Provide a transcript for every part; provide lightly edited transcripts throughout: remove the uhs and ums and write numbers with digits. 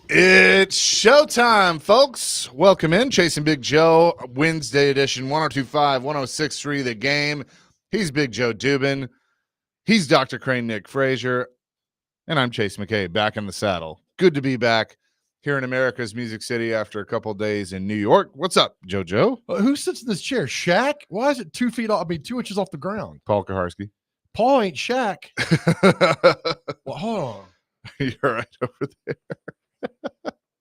It's showtime, folks. Welcome in. Chasing Big Joe, Wednesday edition, 1025, 1063, The Game. He's Big Joe Dubin. He's Dr. Crane Nick Frazier. And I'm Chase McKay, back in the saddle. Good to be back here in America's Music City after a couple days in New York. What's up, JoJo? Who sits in this chair? Shaq? Why is it 2 feet off? 2 inches off the ground. Paul Kaharski. Paul ain't Shaq. Well, hold on. You're right over there.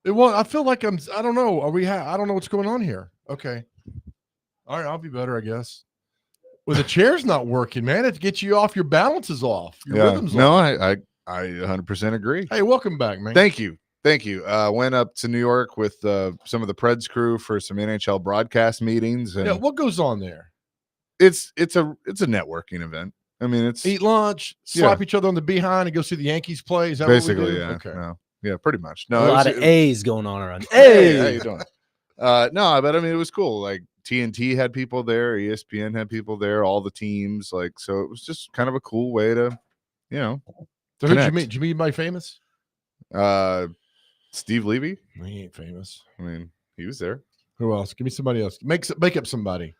I feel like I don't know. I don't know what's going on here. Okay. All right, I'll be better, I guess. Well, the chair's not working, man. It gets you off. Your balance is off. Your rhythm's off. I 100% agree. Hey, welcome back, man. Thank you. Went up to New York with some of the Preds crew for some NHL broadcast meetings. And what goes on there? It's a networking event. I mean, it's eat lunch, slap each other on the behind, and go see the Yankees play. Is that basically what we do? yeah? Okay. No, yeah, pretty much. No, a lot of A's going on around. Hey, how you doing? No, but I mean, it was cool. Like TNT had people there, ESPN had people there, all the teams. Like, so it was just kind of a cool way to, So who did you meet? Did you meet anybody famous? Steve Levy. He ain't famous. I mean, he was there. Who else? Give me somebody else. Make up somebody.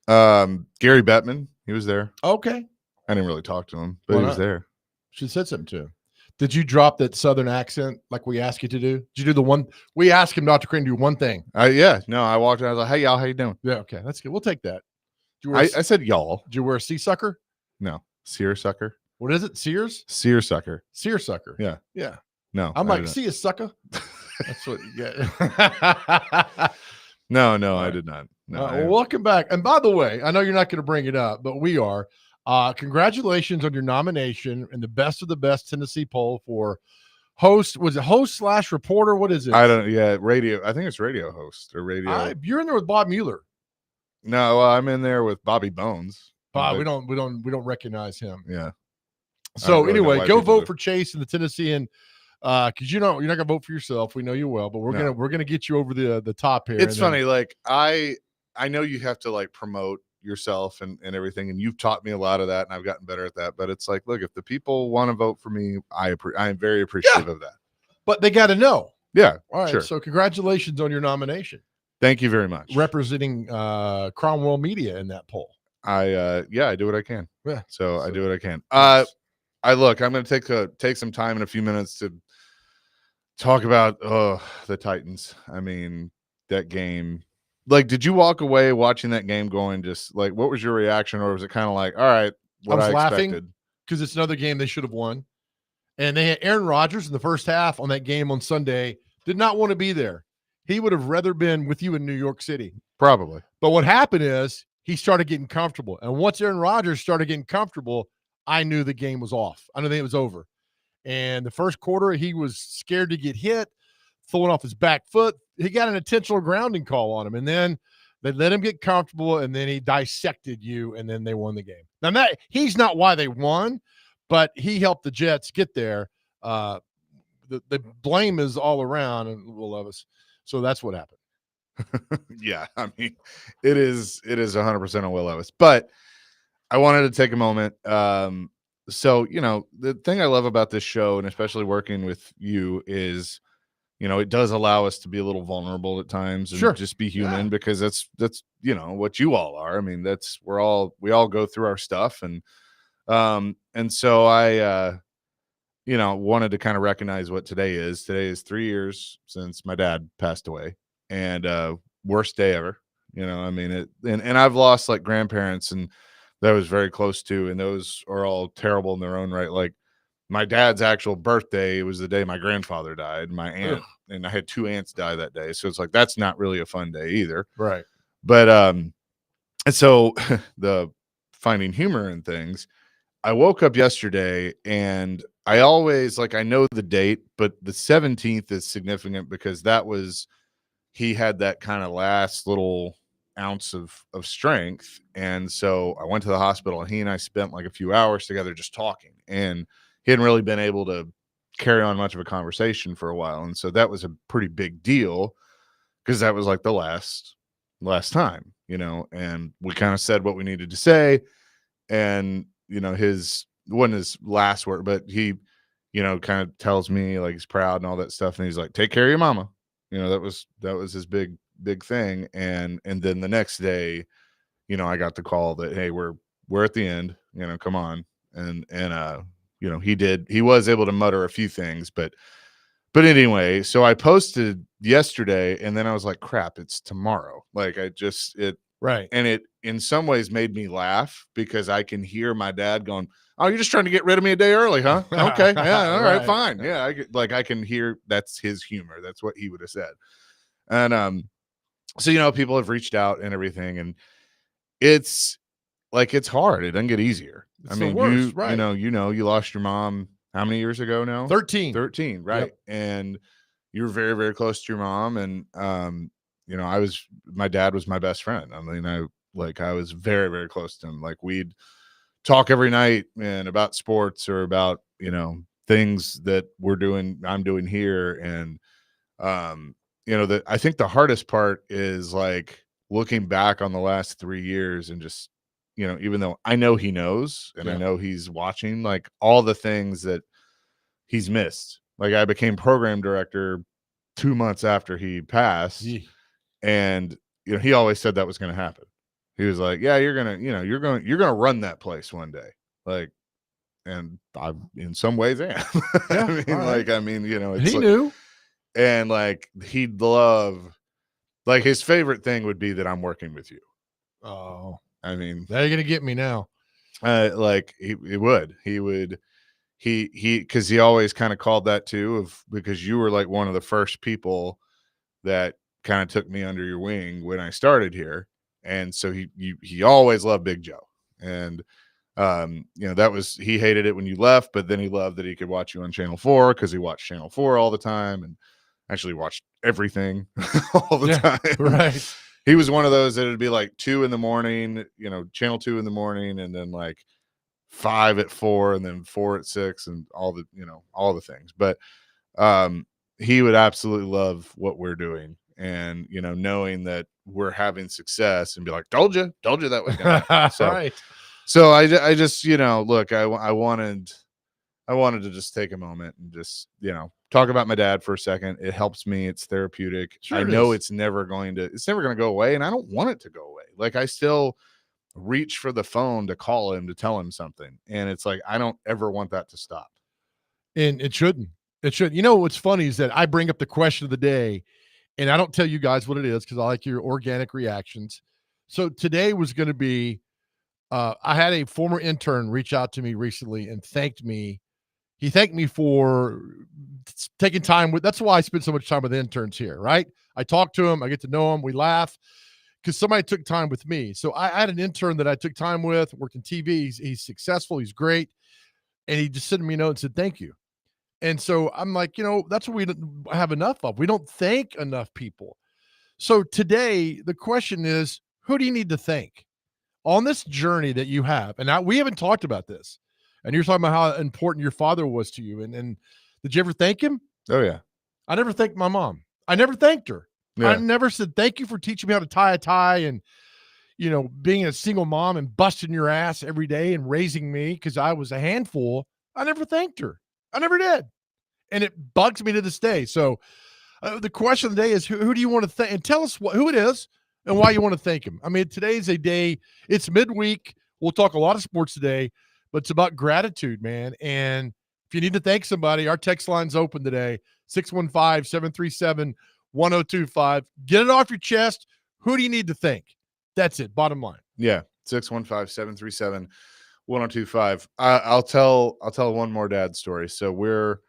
Gary Bettman. He was there. Okay. I didn't really talk to him, but he was there. She said something to him. Did you drop that Southern accent like we asked you to do? Did you do the one? We asked him, Dr. Crane, to do one thing. Yeah. No, I walked in. I was like, hey, y'all, how you doing? Yeah, okay. That's good. We'll take that. I said y'all. Did you wear a seersucker? No. Seersucker. What is it? Sears? Seersucker. Seersucker. Yeah. Yeah. No. I'm like, see a sucker? That's what you get. No, I did not. No. Well, welcome back. And by the way, I know you're not going to bring it up, but we are. Congratulations on your nomination in the Best of the Best Tennessee poll for host. Was it host/reporter? What is it? I don't. Yeah, radio. I think it's radio host or radio. You're in there with Bob Mueller. No, I'm in there with Bobby Bones. Bob, we don't recognize him. Yeah. So anyway, go vote for Chase and the Tennessean. Because you're not gonna vote for yourself. We know you well, but we're gonna get you over the top here. It's funny. Like I know you have to like promote yourself and everything, and you've taught me a lot of that, and I've gotten better at that. But it's like, look, if the people want to vote for me, I am very appreciative of that. But they got to know. Yeah. All right. Sure. So congratulations on your nomination. Thank you very much. Representing Cromwell Media in that poll. I do what I can. Yeah. So I do what I can. I'm going to take some time in a few minutes to talk about the Titans. I mean, that game. Like, did you walk away watching that game going just like, what was your reaction? Or was it kind of like, all right, what I was laughing because it's another game they should have won. And they had Aaron Rodgers in the first half on that game on Sunday, did not want to be there. He would have rather been with you in New York City. Probably. But what happened is he started getting comfortable. And once Aaron Rodgers started getting comfortable, I knew the game was off. I knew it was over. And the first quarter, he was scared to get hit, throwing off his back foot. He got an intentional grounding call on him. And then they let him get comfortable, and then he dissected you, and then they won the game. Now, he's not why they won, but he helped the Jets get there. The blame is all around and Will Levis. So that's what happened. Yeah, I mean, it is 100% on Will Levis. But I wanted to take a moment. So, the thing I love about this show, and especially working with you, is it does allow us to be a little vulnerable at times and just be human, because that's what you all are. I mean, we all go through our stuff, and so I wanted to kind of recognize what today is. Today is 3 years since my dad passed away, and worst day ever. I mean, and I've lost like grandparents, and that was very close to, and those are all terrible in their own right. Like, my dad's actual birthday was the day my grandfather died, my aunt, and I had 2 aunts die that day. So it's like, that's not really a fun day either. Right. But, and so the finding humor in things, I woke up yesterday, and I always, like, I know the date, but the 17th is significant because he had that kind of last little ounce of strength. And so I went to the hospital, and he and I spent like a few hours together just talking, and he hadn't really been able to carry on much of a conversation for a while. And so that was a pretty big deal, because that was like the last time, and we kind of said what we needed to say. And, his wasn't his last word, but he kind of tells me like he's proud and all that stuff. And he's like, take care of your mama. That was his big thing. And then the next day, I got the call that, hey, we're at the end, come on. And he was able to mutter a few things, but anyway, so I posted yesterday and then I was like, crap, it's tomorrow. Like Right. and it in some ways made me laugh because I can hear my dad going, oh, you're just trying to get rid of me a day early, huh? Okay. Yeah. All right, fine. Yeah. I can hear that's his humor. That's what he would have said. And, so, people have reached out and everything, and it's hard. It doesn't get easier. It's the worst, right. You lost your mom how many years ago now? 13. 13, right. Yep. And you were very, very close to your mom. And, my dad was my best friend. I mean, I was very, very close to him. Like we'd talk every night, man, about sports or about, things that I'm doing here. And, I think the hardest part is like looking back on the last 3 years and just, even though I know he knows and I know he's watching, like all the things that he's missed. Like I became program director 2 months after he passed. And, he always said that was going to happen. He was like, yeah, you're going to run that place one day. Like, and I, in some ways am. Yeah, it's he knew. And like, he'd love, like his favorite thing would be that I'm working with you. Oh, I mean, now you're going to get me now. Like he would, cause he always kind of called that too because you were like one of the first people that kind of took me under your wing when I started here. And so he always loved Big Joe. And, he hated it when you left, but then he loved that he could watch you on Channel 4 because he watched Channel 4 all the time and actually watched everything all the time. Right. He was one of those that it'd be like 2 a.m, Channel 2 a.m, and then like 5 at 4 and then 4 at 6 and all the things. But he would absolutely love what we're doing. And, knowing that we're having success and be like, told you that was going to happen. So, right. So I just, look, I wanted to just take a moment and just, talk about my dad for a second. It helps me. It's therapeutic. Sure I know it's never going to go away, and I don't want it to go away. Like I still reach for the phone to call him to tell him something. And it's like, I don't ever want that to stop. And it shouldn't. It should. What's funny is that I bring up the question of the day and I don't tell you guys what it is because I like your organic reactions. So today was going to be, I had a former intern reach out to me recently and thanked me. He thanked me for taking time with, that's why I spend so much time with interns here, right? I talk to him, I get to know him, we laugh because somebody took time with me. So I had an intern that I took time with, worked in TV. He's successful. He's great. And he just sent me a note and said, thank you. And so I'm like, that's what we don't have enough of. We don't thank enough people. So today, the question is, who do you need to thank on this journey that you have? And we haven't talked about this. And you're talking about how important your father was to you. And did you ever thank him? Oh, yeah. I never thanked my mom. I never thanked her. Yeah. I never said, thank you for teaching me how to tie a tie and, being a single mom and busting your ass every day and raising me because I was a handful. I never thanked her. I never did. And it bugs me to this day. So the question of the day is, who do you want to thank? And tell us who it is and why you want to thank him. I mean, today's a day, it's midweek. We'll talk a lot of sports today, but it's about gratitude, man. And if you need to thank somebody, our text line's open today, 615-737-1025. Get it off your chest. Who do you need to thank? That's it. Bottom line. Yeah. 615-737-1025. I'll tell one more dad story. So we're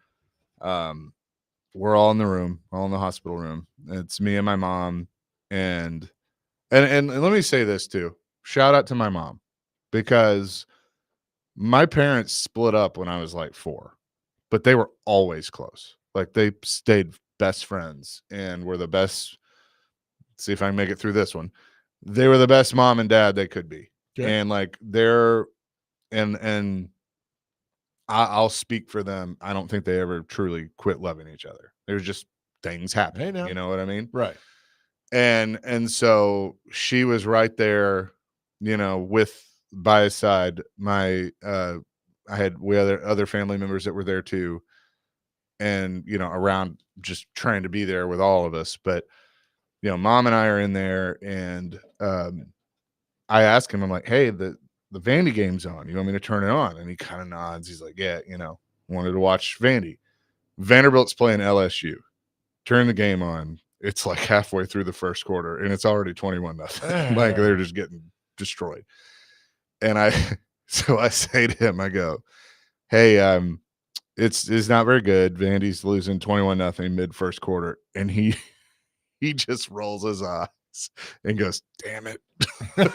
all in the room, all in the hospital room. It's me and my mom. And let me say this too. Shout out to my mom because my parents split up when I was like 4, but they were always close. Like they stayed best friends and were the best. Let's see if I can make it through this one. They were the best mom and dad they could be. Okay. And like I'll speak for them. I don't think they ever truly quit loving each other. There's just things happening. You know what I mean? Right. And so she was right there, by his side. We had other family members that were there too. and around just trying to be there with all of us. But mom and I are in there, and I ask him, I'm like, hey, the Vandy game's on. You want me to turn it on? And he kind of nods. He's like, yeah, wanted to watch Vandy. Vanderbilt's playing LSU. Turn the game on. It's like halfway through the first quarter, and it's already 21-0. Like they're just getting destroyed. And so I say to him, I go, hey, it's not very good. Vandy's losing 21-0 mid first quarter, and he just rolls his eyes and goes, damn it. And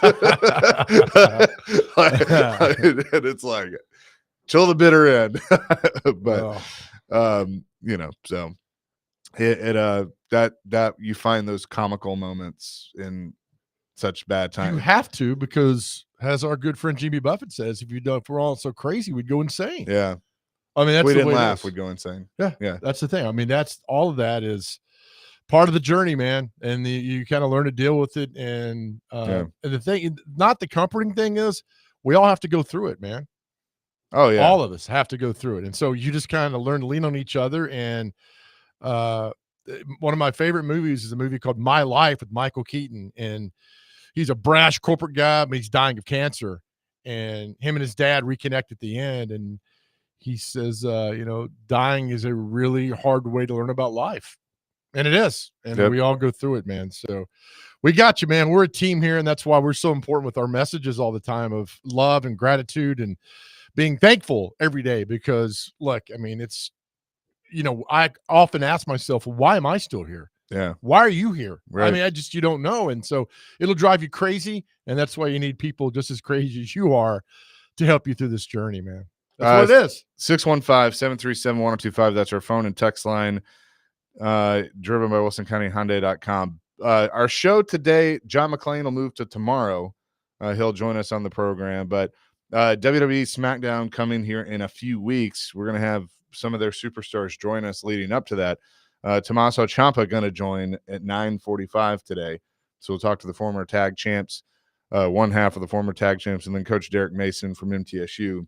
it's like, chill the bitter end. But so that you find those comical moments in such bad You times. have to, because as our good friend Jimmy Buffett says, if we're all so crazy, we'd go insane. Yeah. I mean, that's we the didn't way laugh, we'd go insane. Yeah. That's the thing. I mean, that's all of that is part of the journey, man. And you kind of learn to deal with it. And the thing, not the comforting thing is, we all have to go through it, man. Oh yeah. All of us have to go through it. And so you just kind of learn to lean on each other. And one of my favorite movies is a movie called My Life with Michael Keaton. And he's a brash corporate guy, but he's dying of cancer. And him and his dad reconnect at the end. And he says, dying is a really hard way to learn about life. And it is. And we all go through it, man. So we got you, man. We're a team here. And that's why we're so important with our messages all the time of love and gratitude and being thankful every day. Because look, I mean, it's, I often ask myself, why am I still here? Yeah. Why are you here? Right. I mean, you don't know. And so it'll drive you crazy. And that's why you need people just as crazy as you are to help you through this journey, man. That's what it is. 615-737-1025. That's our phone and text line, driven by WilsonCountyHyundai.com. Our show today, John McClain will move to tomorrow. He'll join us on the program. But WWE SmackDown coming here in a few weeks. We're going to have some of their superstars join us leading up to that. Tommaso Ciampa going to join at 9:45 today. So we'll talk to the former tag champs, one half of the former tag champs, and then Coach Derek Mason from MTSU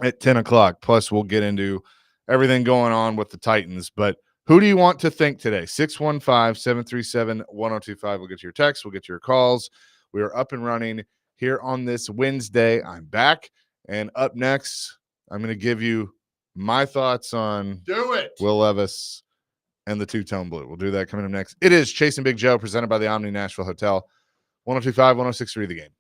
at 10 o'clock. Plus, we'll get into everything going on with the Titans. But who do you want to think today? 615-737-1025. We'll get to your texts. We'll get to your calls. We are up and running here on this Wednesday. I'm back. And up next, I'm going to give you my thoughts on Will Levis and the two-tone blue. We'll do that coming up next. It is Chasing Big Joe, presented by the Omni Nashville Hotel. 102.5, 106.3 The Game.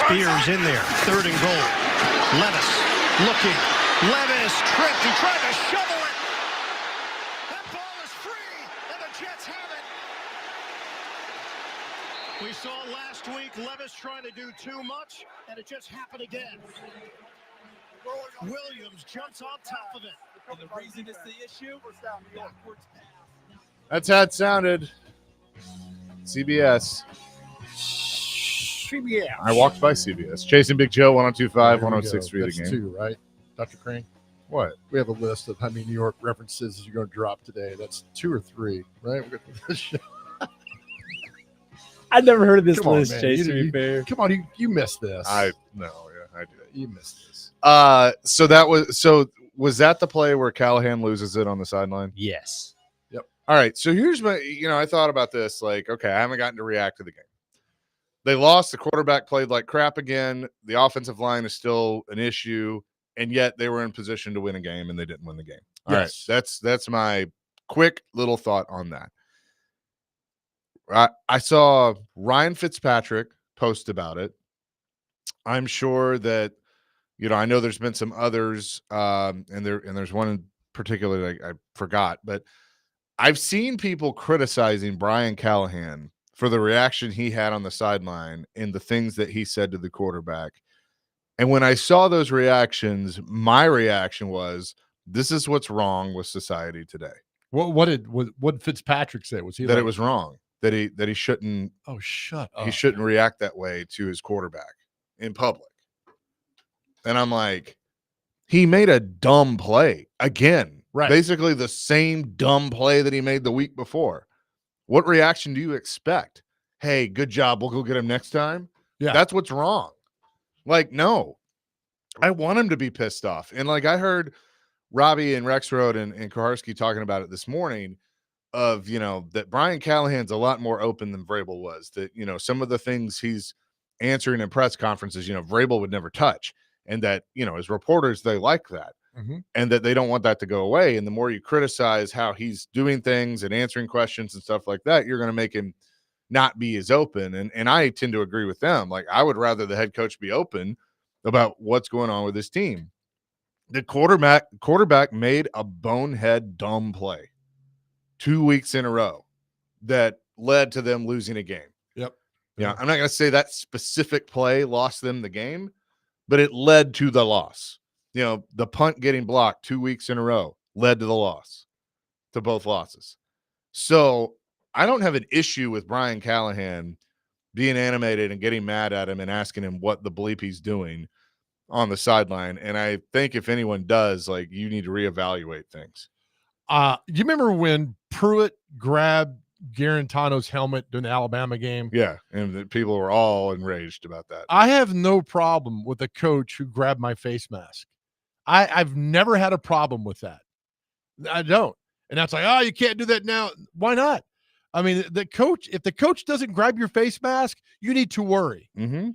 Spears in there, 3rd and goal. Levis looking. Levis tripped and tried to shovel it. That ball is free, and the Jets have it. We saw last week Levis trying to do too much, and it just happened again. Williams jumps on top of it. And the reason it's the issue was that backwards pass. That's how it sounded. CBS. CBS. I walked by CBS. Chasing Big Joe, 1025, There we 106.3 go. The That's Game. 2, right, Dr. Crane? What? We have a list of how many New York references you're going to drop today. That's 2 or 3, right? We got the show. I've never heard of this Come on, list, man. Chase, to be You- fair. Come on, you missed this. I did. You missed this. So was that the play where Callahan loses it on the sideline? Yes. All right. So here's my, I thought about this. Like, okay, I haven't gotten to react to the game. They lost. The quarterback played like crap again. The offensive line is still an issue, and yet they were in position to win a game, and they didn't win the game. All right. Yes. That's my quick little thought on that. I saw Ryan Fitzpatrick post about it. I'm sure that, I know there's been some others, and there's one in particular that I forgot, but I've seen people criticizing Brian Callahan for the reaction he had on the sideline and the things that he said to the quarterback. And when I saw those reactions, my reaction was, this is what's wrong with society today. What did Fitzpatrick say? Was he That like, it was wrong, that he shouldn't Oh, shut up. he shouldn't react that way to his quarterback in public. And I'm like, he made a dumb play again. Right. Basically the same dumb play that he made the week before. What reaction do you expect? Hey, good job. We'll go get him next time. Yeah. That's what's wrong. Like, no. I want him to be pissed off. And like I heard Robbie and Rexroad and Koharski talking about it this morning of, that Brian Callahan's a lot more open than Vrabel was. That, some of the things he's answering in press conferences, Vrabel would never touch. And that, as reporters, they like that. Mhm. And that they don't want that to go away. And the more you criticize how he's doing things and answering questions and stuff like that, you're going to make him not be as open. And I tend to agree with them. Like, I would rather the head coach be open about what's going on with his team. The quarterback made a bonehead dumb play 2 weeks in a row that led to them losing a game. Yep. Yeah. I'm not going to say that specific play lost them the game, but it led to the loss. The punt getting blocked 2 weeks in a row led to the loss, to both losses. So I don't have an issue with Brian Callahan being animated and getting mad at him and asking him what the bleep he's doing on the sideline. And I think if anyone does, like, you need to reevaluate things. You remember when Pruitt grabbed Garantano's helmet during the Alabama game? Yeah. And the people were all enraged about that. I have no problem with a coach who grabbed my face mask. I've never had a problem with that. I don't. And that's like, oh, you can't do that now. Why not? I mean, if the coach doesn't grab your face mask, you need to worry. Mm-hmm.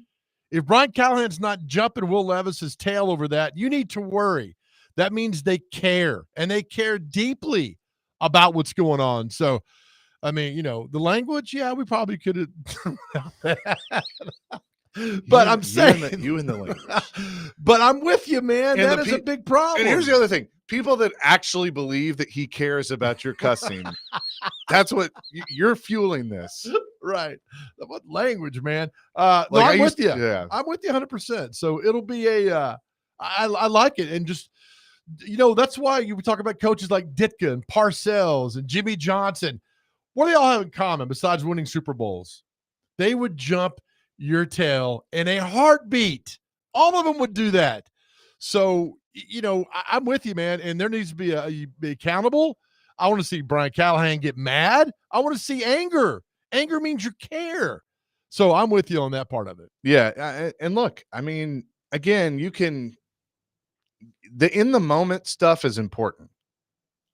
If Brian Callahan's not jumping Will Levis's tail over that, you need to worry. That means they care, and they care deeply about what's going on. So, I mean, the language, yeah, we probably could have. But I'm saying you in the language. But I'm with you, man. And That is a big problem. And here's the other thing. People that actually believe that he cares about your cussing, that's what you're fueling this. Right. What language, man? Like, no, I'm with you. Yeah. I'm with you 100%. So it'll be I like it. And just, that's why we talk about coaches like Ditka and Parcells and Jimmy Johnson. What do they all have in common besides winning Super Bowls? They would jump your tail in a heartbeat. All of them would do that. So, I'm with you, man. And there needs to be accountable. I want to see Brian Callahan get mad. I want to see anger. Anger means you care. So I'm with you on that part of it. Yeah. And look, I mean, again, the in the moment stuff is important.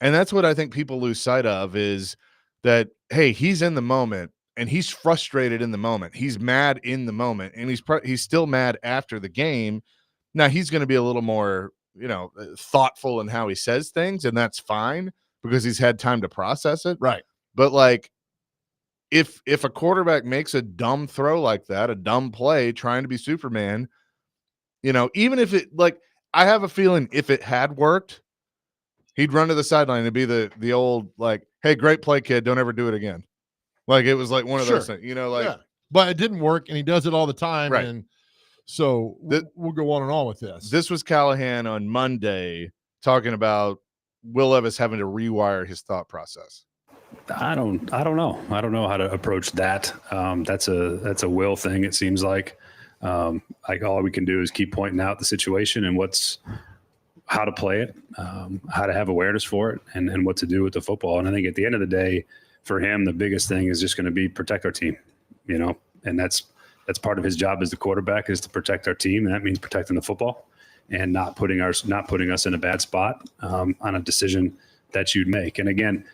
And that's what I think people lose sight of is that, hey, he's in the moment and he's frustrated in the moment. He's mad in the moment and he's still mad after the game. Now he's going to be a little more, thoughtful in how he says things, and that's fine because he's had time to process it. Right. But like, if a quarterback makes a dumb throw like that, a dumb play trying to be Superman, even if it I have a feeling if it had worked, he'd run to the sideline and be the old hey, great play, kid, don't ever do it again. Like it was like one of those Sure. things, Yeah. But it didn't work, and he does it all the time. Right. And so we'll go on and on with this. This was Callahan on Monday talking about Will Levis having to rewire his thought process. I don't know. I don't know how to approach that. That's a Will thing. It seems like all we can do is keep pointing out the situation and how to play it, how to have awareness for it, and what to do with the football. And I think at the end of the day, for him, the biggest thing is just going to be protect our team, and that's part of his job as the quarterback is to protect our team. And that means protecting the football and not putting us in a bad spot on a decision that you'd make. And again,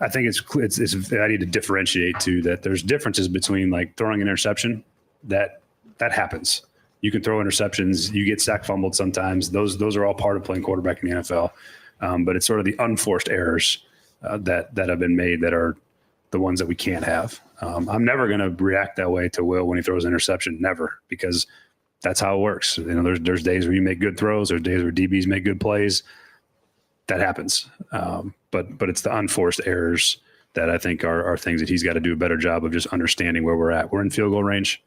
I think it's I need to differentiate too that there's differences between like throwing an interception that happens. You can throw interceptions, you get sack fumbled sometimes. Those are all part of playing quarterback in the NFL. But it's sort of the unforced errors that have been made that are the ones that we can't have. I'm never going to react that way to Will when he throws an interception, never, because that's how it works. There's days where you make good throws, there's days where DBs make good plays. That happens. But it's the unforced errors that I think are things that he's got to do a better job of just understanding where we're at. We're in field goal range.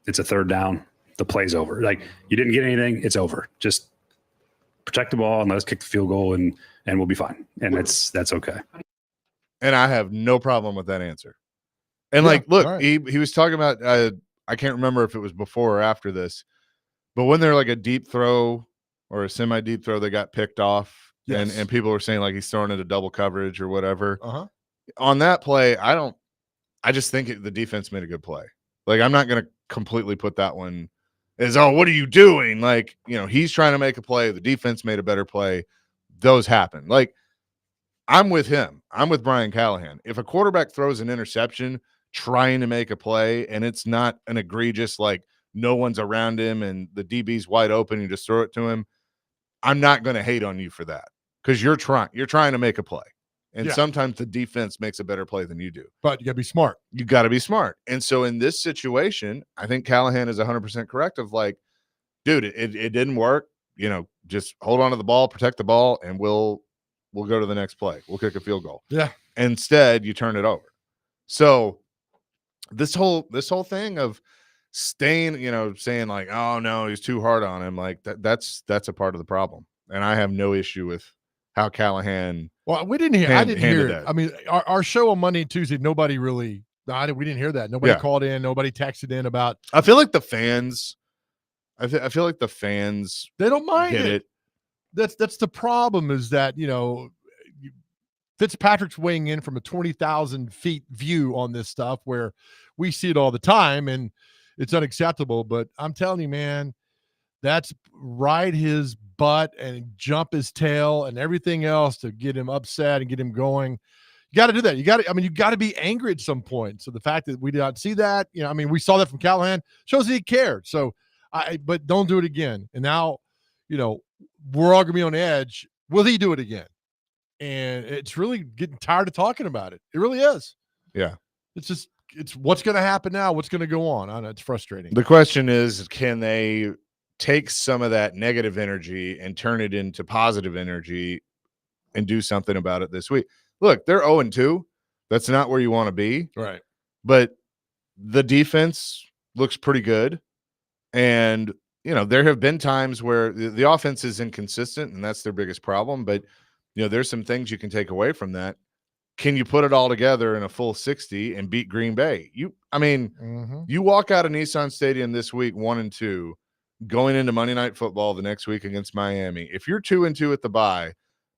It's a third down. The play's over. Like, you didn't get anything, it's over. Just protect the ball and let us kick the field goal and we'll be fine. And that's okay. And I have no problem with that answer. And look, right. he was talking about I can't remember if it was before or after this, but when they're like a deep throw or a semi-deep throw that got picked off, yes. and people were saying like he's throwing into double coverage or whatever. Uh-huh. On that play, I just think the defense made a good play. Like, I'm not going to completely put that one as, oh, what are you doing? Like, he's trying to make a play. The defense made a better play. Those happen. Like, I'm with him. I'm with Brian Callahan. If a quarterback throws an interception trying to make a play and it's not an egregious, like, no one's around him and the DB's wide open, you just throw it to him, I'm not going to hate on you for that because you're trying to make a play. And sometimes the defense makes a better play than you do. But you got to be smart. You got to be smart. And so in this situation, I think Callahan is 100% correct of like, dude, it didn't work. Just hold on to the ball, protect the ball, and we'll go to the next play. We'll kick a field goal. Yeah. Instead, you turn it over. So this whole thing of staying, saying like, oh no, he's too hard on him, like that's a part of the problem. And I have no issue with how Callahan. Well, we didn't hear. I didn't hear it. I mean, our show on Monday and Tuesday, nobody really. We didn't hear that. Nobody called in. Nobody texted in about. I feel like the fans. I feel like the fans. They don't mind it. That's the problem. Is that Fitzpatrick's weighing in from a 20,000 feet view on this stuff, where we see it all the time, and it's unacceptable. But I'm telling you, man, that's ride his butt and jump his tail and everything else to get him upset and get him going. You got to do that. You got to be angry at some point. So the fact that we did not see that, we saw that from Callahan shows that he cared. So but don't do it again. And now, we're all gonna be on edge. Will he do it again? And it's really getting tired of talking about it. It really is. Yeah. It's what's going to happen now. What's going to go on. I know it's frustrating. The question is, can they take some of that negative energy and turn it into positive energy and do something about it this week? Look, they're 0-2. That's not where you want to be. Right. But the defense looks pretty good. And, there have been times where the offense is inconsistent, and that's their biggest problem. But, there's some things you can take away from that. Can you put it all together in a full 60 and beat Green Bay? You walk out of Nissan Stadium this week 1-2, going into Monday Night Football the next week against Miami. If you're 2-2 at the bye,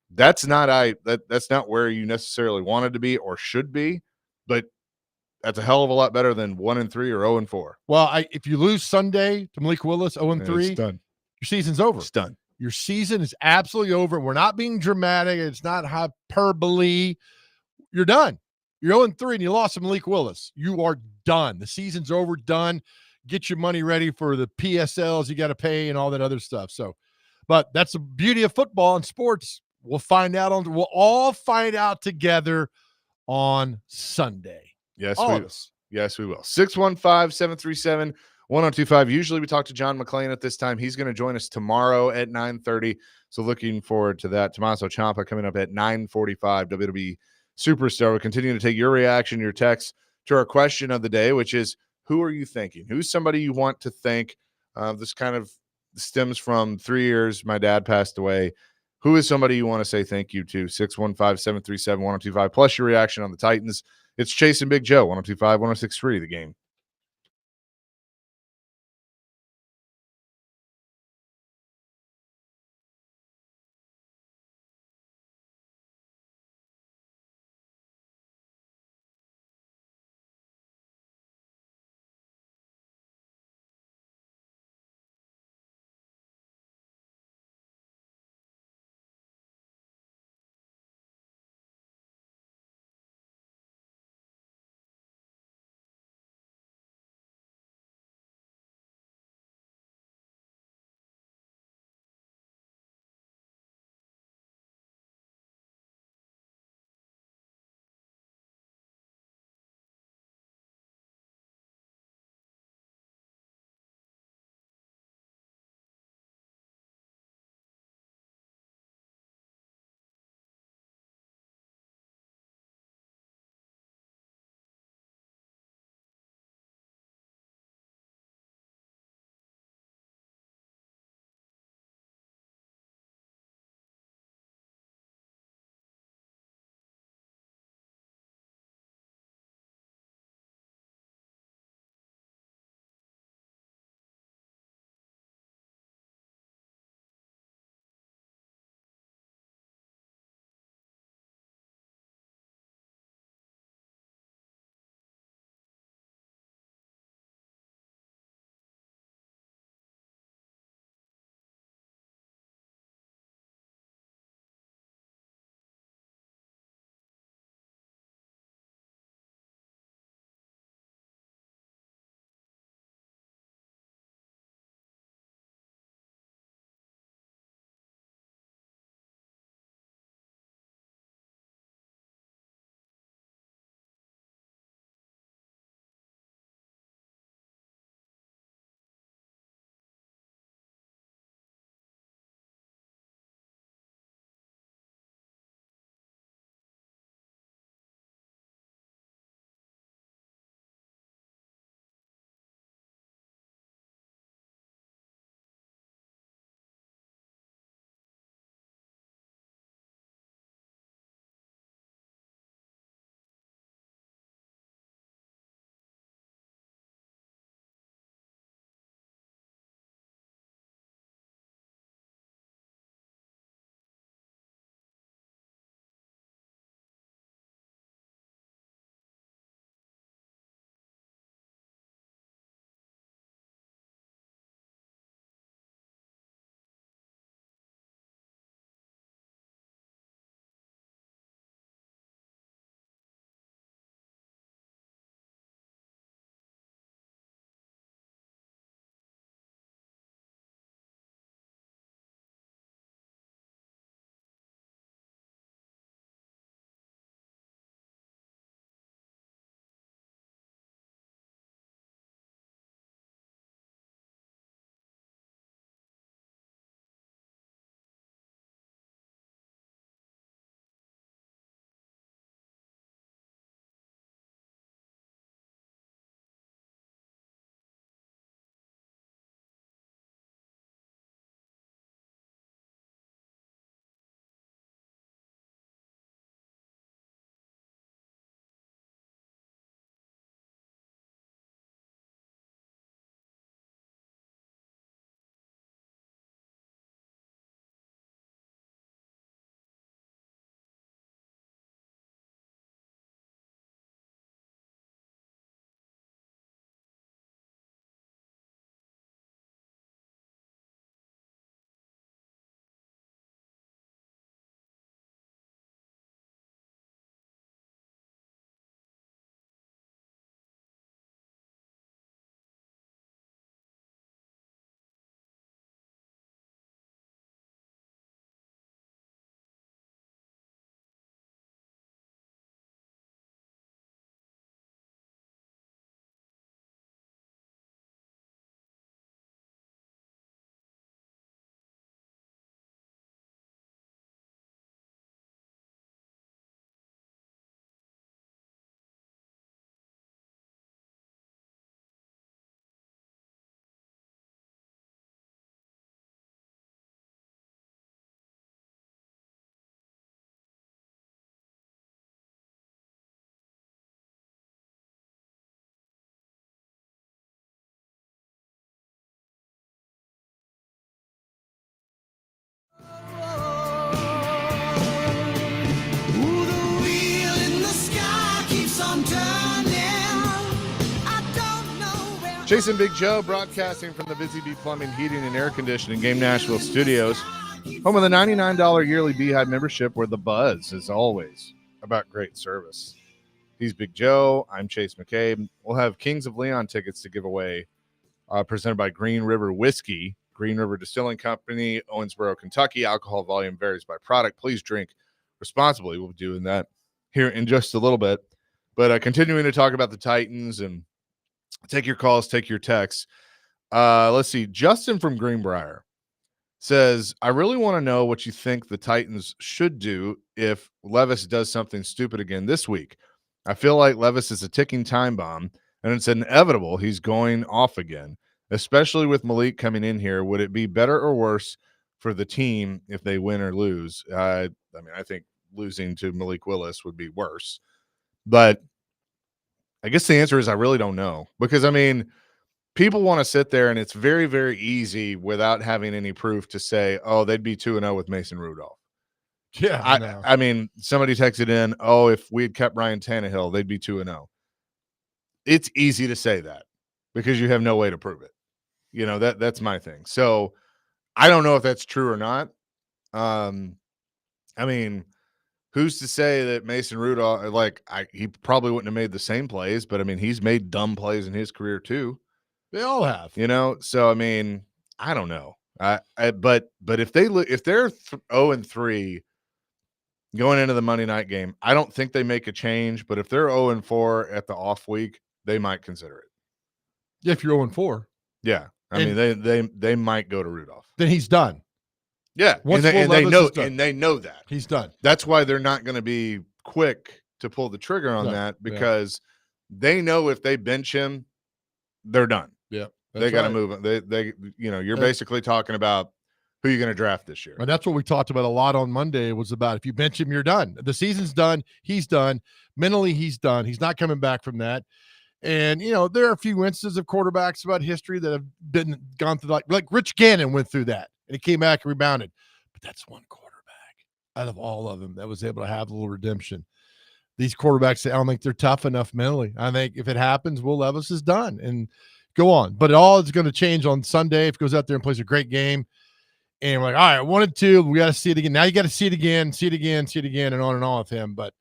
that's not where you necessarily wanted to be or should be, but that's a hell of a lot better than 1-3 or 0-4. Well, if you lose Sunday to Malik Willis 0-3, it's done. Your season's over. It's done. Your season is absolutely over. We're not being dramatic. It's not hyperbole. You're done. You're 0-3 and you lost to Malik Willis. You are done. The season's over, done. Get your money ready for the PSLs you got to pay and all that other stuff. So, but that's the beauty of football and sports. We'll all find out together on Sunday. Yes, All we of us. Yes, we will. 615-737-1025. Usually we talk to John McClain at this time. He's going to join us tomorrow at 9:30. So looking forward to that. Tommaso Ciampa coming up at 9:45. WWE Superstar. We'll continue to take your reaction, your text to our question of the day, which is, who are you thanking? Who's somebody you want to thank? This kind of stems from 3 years my dad passed away. Who is somebody you want to say thank you to? 615-737-1025. Plus your reaction on the Titans. It's Chase and Big Joe, 1025, 1063, The Game. Chase and Big Joe broadcasting from the Busy Bee Plumbing, Heating, and Air Conditioning Game Nashville studios. Home of the $99 yearly Beehive membership, where the buzz is always about great service. He's Big Joe. I'm Chase McCabe. We'll have Kings of Leon tickets to give away, presented by Green River Whiskey, Green River Distilling Company, Owensboro, Kentucky. Alcohol volume varies by product. Please drink responsibly. We'll be doing that here in just a little bit. But continuing to talk about the Titans and take your calls, take your texts. Let's see. Justin from Greenbrier says, I really want to know what you think the Titans should do if Levis does something stupid again this week. I feel like Levis is a ticking time bomb, and it's inevitable he's going off again, especially with Malik coming in here. Would it be better or worse for the team if they win or lose? I think losing to Malik Willis would be worse. But I guess the answer is I really don't know. Because, people want to sit there, and it's very, very easy without having any proof to say, oh, they'd be 2-0 with Mason Rudolph. Yeah, Somebody texted in, oh, if we had kept Ryan Tannehill, they'd be 2-0. It's easy to say that because you have no way to prove it. That's my thing. So I don't know if that's true or not. Who's to say that Mason Rudolph, he probably wouldn't have made the same plays, but he's made dumb plays in his career too. They all have, So I don't know. But if they're 0-3 going into the Monday night game, I don't think they make a change. But if they're 0-4 at the off week, they might consider it. Yeah, if you're 0-4, yeah, they might go to Rudolph. Then he's done. Yeah, Once and they know that he's done. That's why they're not going to be quick to pull the trigger on that, because they know if they bench him, they're done. Yeah, they got to move it. You're basically talking about who you're going to draft this year. And that's what we talked about a lot on Monday. Was about if you bench him, you're done. The season's done. He's done. Mentally, he's done. He's not coming back from that. And there are a few instances of quarterbacks about history that have gone through like Rich Gannon went through that, and he came back and rebounded. But that's one quarterback out of all of them that was able to have a little redemption. These quarterbacks, I don't think they're tough enough mentally. I think if it happens, Will Levis is done and go on. But it all is going to change on Sunday if he goes out there and plays a great game. And we're like, all right, 1-2, we got to see it again. Now you got to see it again, and on with him. But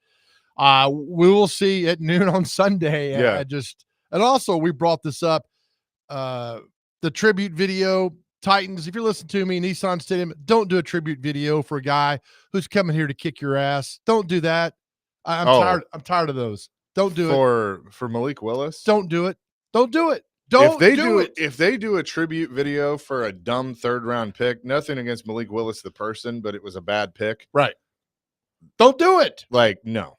we will see at noon on Sunday. Yeah. And also we brought this up, the tribute video. Titans, if you're listening to me, Nissan Stadium, don't do a tribute video for a guy who's coming here to kick your ass. Don't do that. I'm tired. I'm tired of those. Don't do it for Malik Willis. Don't do it. Don't do it. If they do a tribute video for a dumb 3rd round pick, nothing against Malik Willis the person, but it was a bad pick. Right. Don't do it. No.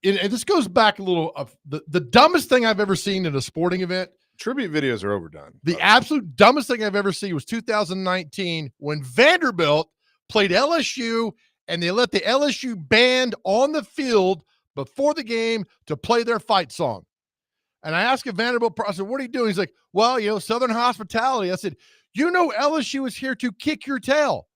And this goes back a little of the dumbest thing I've ever seen at a sporting event. Tribute videos are overdone. The absolute dumbest thing I've ever seen was 2019 when Vanderbilt played LSU, and they let the LSU band on the field before the game to play their fight song. And I asked a Vanderbilt, I said, what are you doing? He's like, well, Southern hospitality. I said, LSU is here to kick your tail.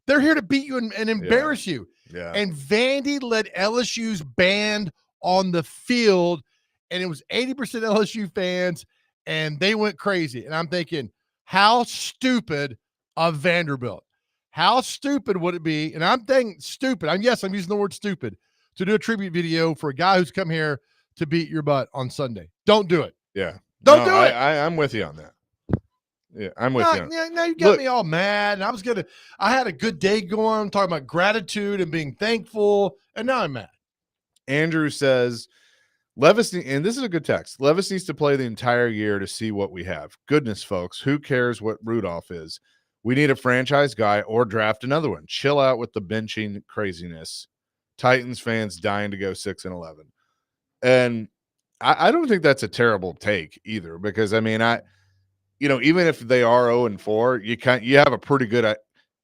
They're here to beat you and embarrass you. Yeah. And Vandy let LSU's band on the field, and it was 80% LSU fans, and they went crazy. And I'm thinking, how stupid of Vanderbilt. How stupid would it be? And I'm thinking stupid. I'm using the word stupid to do a tribute video for a guy who's come here to beat your butt on Sunday. Don't do it. Yeah. Don't do it. I'm with you on that. Yeah, I'm with you. Now you got me all mad. And I had a good day going, talking about gratitude and being thankful, and now I'm mad. Andrew says, Levis, and this is a good text. Levis needs to play the entire year to see what we have. Goodness, folks, who cares what Rudolph is? We need a franchise guy or draft another one. Chill out with the benching craziness. Titans fans dying to go 6-11. And I don't think that's a terrible take either, because even if they are 0-4, you have a pretty good. I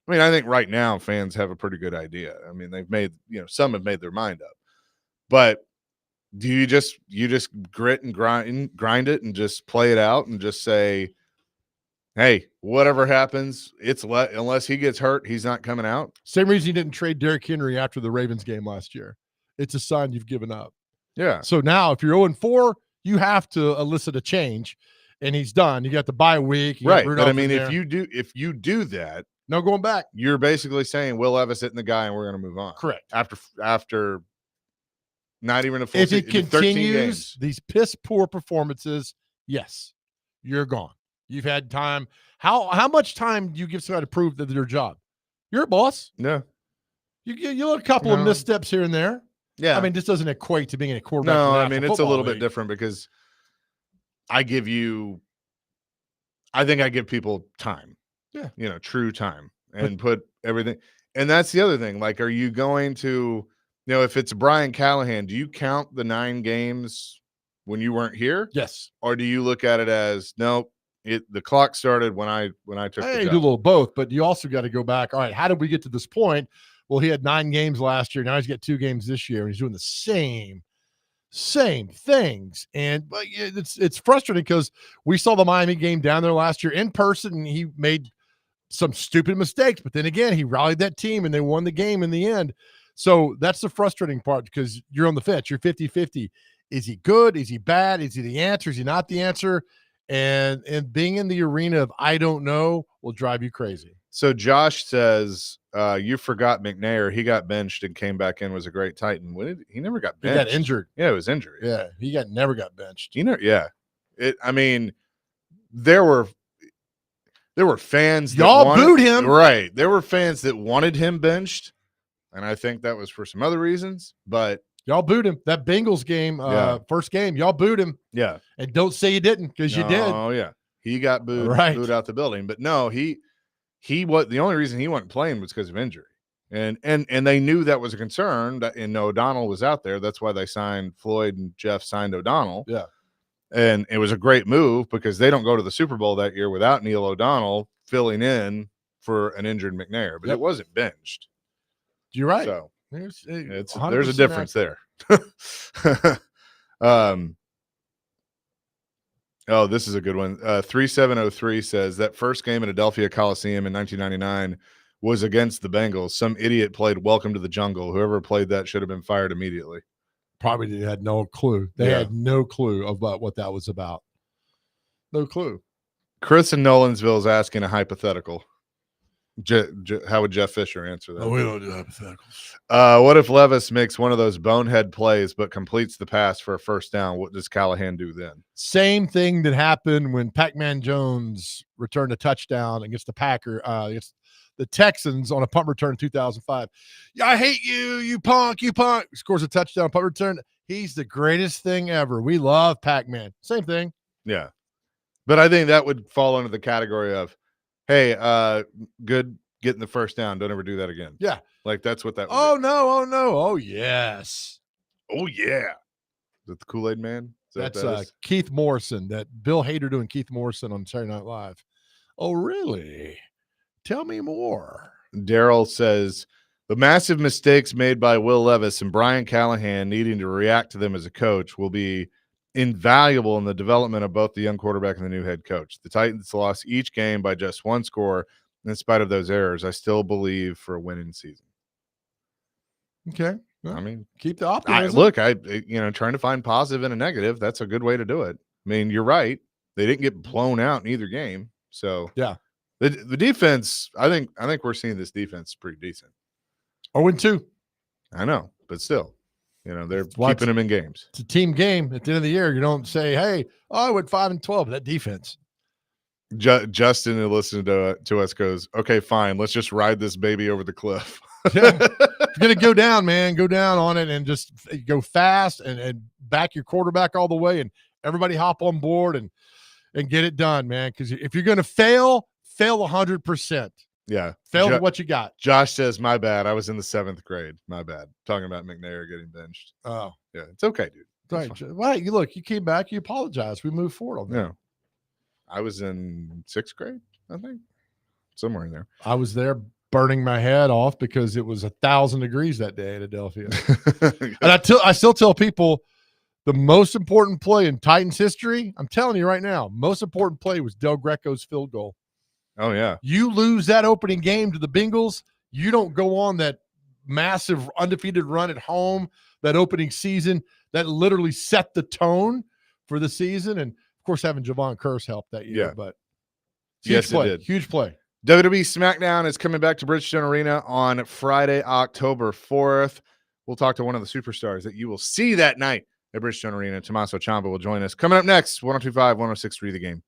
think right now fans have a pretty good idea. They've made, some have made their mind up. But do you just grit and grind it and just play it out and just say, hey, whatever happens, unless he gets hurt, he's not coming out. Same reason you didn't trade Derrick Henry after the Ravens game last year. It's a sign you've given up. Yeah. So now if you're 0-4, you have to elicit a change. and he's done. You got the bye week, you got Right. But Rudolph I in mean, there. if you do that, no going back. you're basically saying Will Levis hitting the guy and we're going to move on. Correct. After not even a full If he season, 13 continues games. these piss poor performances, yes, you're gone. You've had time. How much time do you give somebody to prove that their job? You're a boss. No. You let a couple of No. missteps here and there. Yeah. I mean, this doesn't equate to being a quarterback. no, in the I National mean, it's a Football little bit League. different because I think I give people time. Yeah. True time and put everything. And that's the other thing. Like, are you going to, if it's Brian Callahan, do you count the 9 games when you weren't here? Yes. Or do you look at it as, no, the clock started when I took Hey, the you job? do a little both, but you also got to go back. All right, how did we get to this point? Well, he had 9 games last year. Now he's got 2 games this year, and he's doing the same things. And but it's frustrating because we saw the Miami game down there last year in person, and he made some stupid mistakes. But then again, he rallied that team, and they won the game in the end. So that's the frustrating part because you're on the fence. You're 50-50. Is he good? Is he bad? Is he the answer? Is he not the answer? And being in the arena of I don't know will drive you crazy. So Josh says, you forgot McNair. He got benched and came back in, was a great Titan. He never got He benched. got injured. Yeah, it was injury. Yeah, he never got benched. Yeah. I mean, there were fans that Y'all booed him. Right. There were fans that wanted him benched. And I think that was for some other reasons. But Y'all booed him. That Bengals game, Yeah. first game, y'all booed him. yeah. And don't say you didn't because you did. Oh, yeah. He got booed, Right. booed out the building. But no, he was the only reason he wasn't playing was because of injury. And they knew that was a concern and O'Donnell was out there. That's why they signed Floyd and Jeff signed O'Donnell. Yeah. And it was a great move because they don't go to the Super Bowl that year without Neil O'Donnell filling in for an injured McNair, but Yep. it wasn't benched. You're right. So There's there's a 100% difference there. Oh, this is a good one. 3703 says that first game at Adelphia Coliseum in 1999 was against the Bengals. Some idiot played Welcome to the Jungle. Whoever played that should have been fired immediately. Probably had no clue. They Yeah. had no clue about what that was about. No clue. Chris in Nolansville is asking a hypothetical. How would Jeff Fisher answer that? Oh, we don't do hypotheticals. What if Levis makes one of those bonehead plays but completes the pass for a first down? What does Callahan do then? Same thing that happened when Pac-Man Jones returned a touchdown against against the Texans on a punt return in 2005. Yeah, I hate you, you punk. Scores a touchdown punt return. He's the greatest thing ever. We love Pac-Man. Same thing. Yeah. But I think that would fall under the category of, hey, good getting the first down. Don't ever do that again. Yeah. Like that's what that would Oh, be. no. Oh, yes. Oh, yeah. Is that the Kool-Aid Man? Is that That's what that is? Keith Morrison, that Bill Hader doing Keith Morrison on Saturday Night Live. Oh, really? Tell me more. Daryl says the massive mistakes made by Will Levis and Brian Callahan needing to react to them as a coach will be invaluable in the development of both the young quarterback and the new head coach. The Titans lost each game by just 1 score. In spite of those errors, I still believe for a winning season. Okay. Well, I mean, keep the optimism. trying to find positive and a negative. That's a good way to do it. I mean, you're right. They didn't get blown out in either game. So Yeah. the defense, I think we're seeing this defense pretty decent. 0-2. I know, but still, they're That's why keeping them in games. It's a team game. At the end of the year, you don't say, hey, I went 5-12. That defense. Justin, who listened to us, goes, okay, fine. Let's just ride this baby over the cliff. Yeah. If you're going to go down, man, go down on it and just go fast and back your quarterback all the way and everybody hop on board and get it done, man. Because if you're going to fail 100%. Yeah. Fail with what you got. Josh says, my bad. I was in the 7th grade. My bad. Talking about McNair getting benched. Oh, Yeah, it's okay, dude. right. It's fine. Well, you came back, you apologized. We moved forward on that. Yeah. I was in 6th grade, I think. Somewhere in there. I was there burning my head off because it was 1,000 degrees that day at Adelphia. And I still tell people the most important play in Titans history, I'm telling you right now, most important play was Del Greco's field goal. Oh, yeah. You lose that opening game to the Bengals, you don't go on that massive undefeated run at home, that opening season that literally set the tone for the season. And Of course, having Javon Curse helped that year, Yeah. but Yes, it play, did. huge play. WWE SmackDown is coming back to Bridgestone Arena on Friday, October 4th. We'll talk to one of the superstars that you will see that night at Bridgestone Arena. Tommaso Ciampa will join us. Coming up next, 102.5, 106.3 The Game.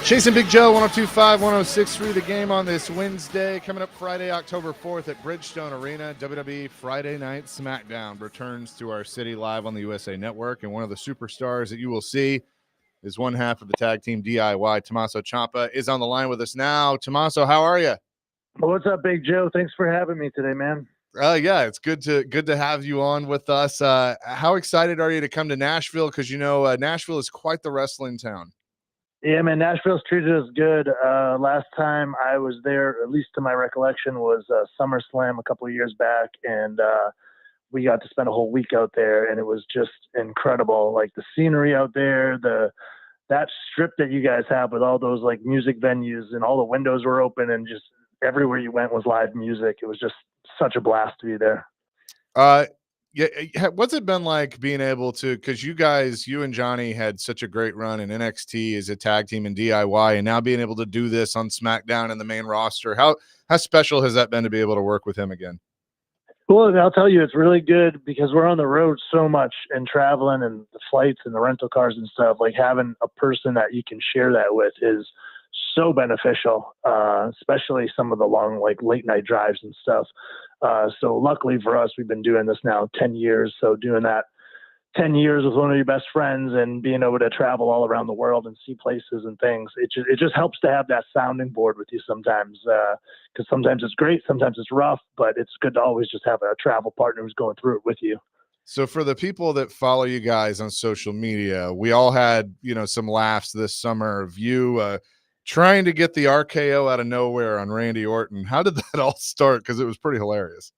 Chasing Big Joe, 102.5, 106.3, The Game on this Wednesday. Coming up Friday, October 4th at Bridgestone Arena, WWE Friday Night SmackDown returns to our city live on the USA Network. And one of the superstars that you will see is one half of the tag team DIY. Tommaso Ciampa is on the line with us now. Tommaso, how are you? Well, what's up, Big Joe? Thanks for having me today, man. Yeah, it's good to have you on with us. How excited are you to come to Nashville? Because you know Nashville is quite the wrestling town. Yeah, man, Nashville's treated us good. Last time I was there, at least to my recollection, was SummerSlam a couple of years back, and we got to spend a whole week out there, and it was just incredible. Like the scenery out there, that strip that you guys have with all those like music venues, and all the windows were open, and just everywhere you went was live music. It was just such a blast to be there. Yeah, what's it been like being able to, because you and Johnny had such a great run in NXT as a tag team in DIY, and now being able to do this on SmackDown in the main roster, how special has that been to be able to work with him again? Well, I'll tell you, it's really good because we're on the road so much and traveling and the flights and the rental cars and stuff. Like having a person that you can share that with is so beneficial, especially some of the long, like late night drives and stuff. So luckily for us, we've been doing this now 10 years. So doing that 10 years with one of your best friends and being able to travel all around the world and see places and things, it just helps to have that sounding board with you sometimes. Because sometimes it's great, sometimes it's rough, but it's good to always just have a travel partner who's going through it with you. So for the people that follow you guys on social media, we all had, some laughs this summer of you trying to get the RKO out of nowhere on Randy Orton. How did that all start? Because it was pretty hilarious.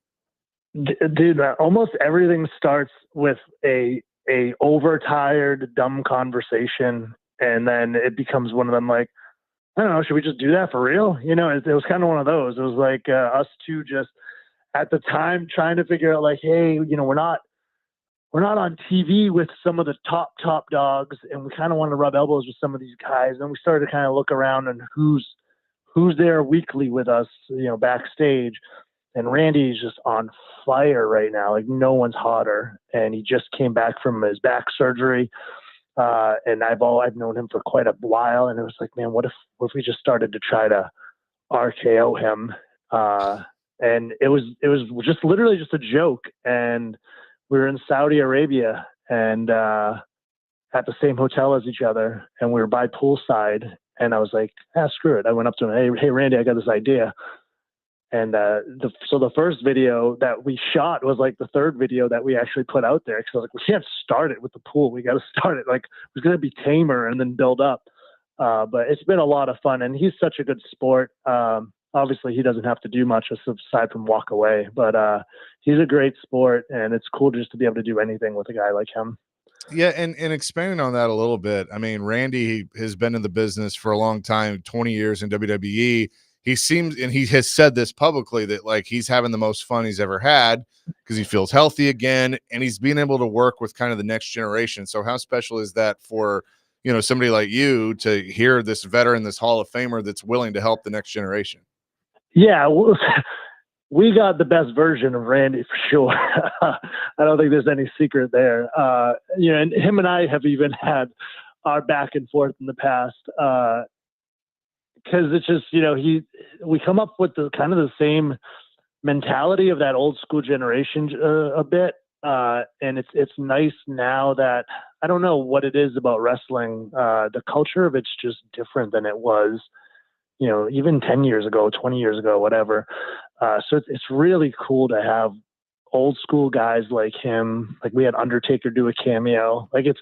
Dude, almost everything starts with a overtired, dumb conversation, and then it becomes one of them like, I don't know, should we just do that for real? It was kind of one of those. It was like us two just at the time trying to figure out like, hey, we're not on TV with some of the top dogs, and we kind of want to rub elbows with some of these guys. And we started to kind of look around and who's there weekly with us, backstage. And Randy's just on fire right now. Like no one's hotter. And he just came back from his back surgery. And I've known him for quite a while. And it was like, man, what if we just started to try to RKO him? And it was just literally just a joke. And we were in Saudi Arabia and at the same hotel as each other, and we were by poolside. And I was like, screw it. I went up to him, hey, Randy, I got this idea. And so the first video that we shot was like the third video that we actually put out there. Because I was like, we can't start it with the pool. We got to start it like it was going to be tamer and then build up. But it's been a lot of fun, and he's such a good sport. Obviously, he doesn't have to do much aside from walk away, but he's a great sport, and it's cool just to be able to do anything with a guy like him. Yeah, and expanding on that a little bit, I mean, Randy has been in the business for a long time, 20 years in WWE. He seems, and he has said this publicly, that like he's having the most fun he's ever had because he feels healthy again, and he's being able to work with kind of the next generation. So how special is that for somebody like you to hear this veteran, this Hall of Famer that's willing to help the next generation? Yeah, we got the best version of Randy for sure. I don't think there's any secret there. And him and I have even had our back and forth in the past because it's just, we come up with the kind of the same mentality of that old school generation a bit. And it's nice now that I don't know what it is about wrestling. The culture of it's just different than it was, even 10 years ago, 20 years ago, whatever. So it's really cool to have old school guys like him. Like we had Undertaker do a cameo. Like it's,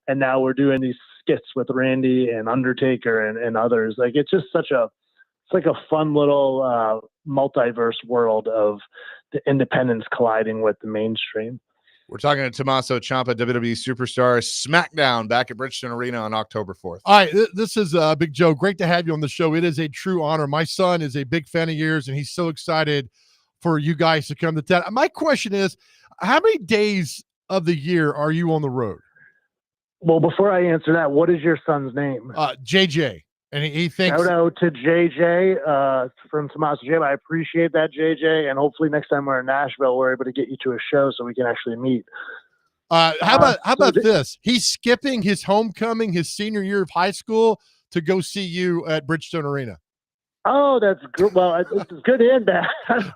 and now we're doing these skits with Randy and Undertaker and others. Like it's just it's like a fun little multiverse world of the independents colliding with the mainstream. We're talking to Tommaso Ciampa, WWE superstar. SmackDown back at Bridgestone Arena on October 4th. All right, this is Big Joe. Great to have you on the show. It is a true honor. My son is a big fan of yours, and he's so excited for you guys to come to town. My question is, how many days of the year are you on the road? Well, before I answer that, what is your son's name? JJ. And he thinks Shout out to JJ from Tomas Jim. I appreciate that, JJ. And hopefully next time we're in Nashville, we're able to get you to a show so we can actually meet. how about so this? He's skipping his homecoming, his senior year of high school, to go see you at Bridgestone Arena. Oh, that's good. Well, it's good and bad.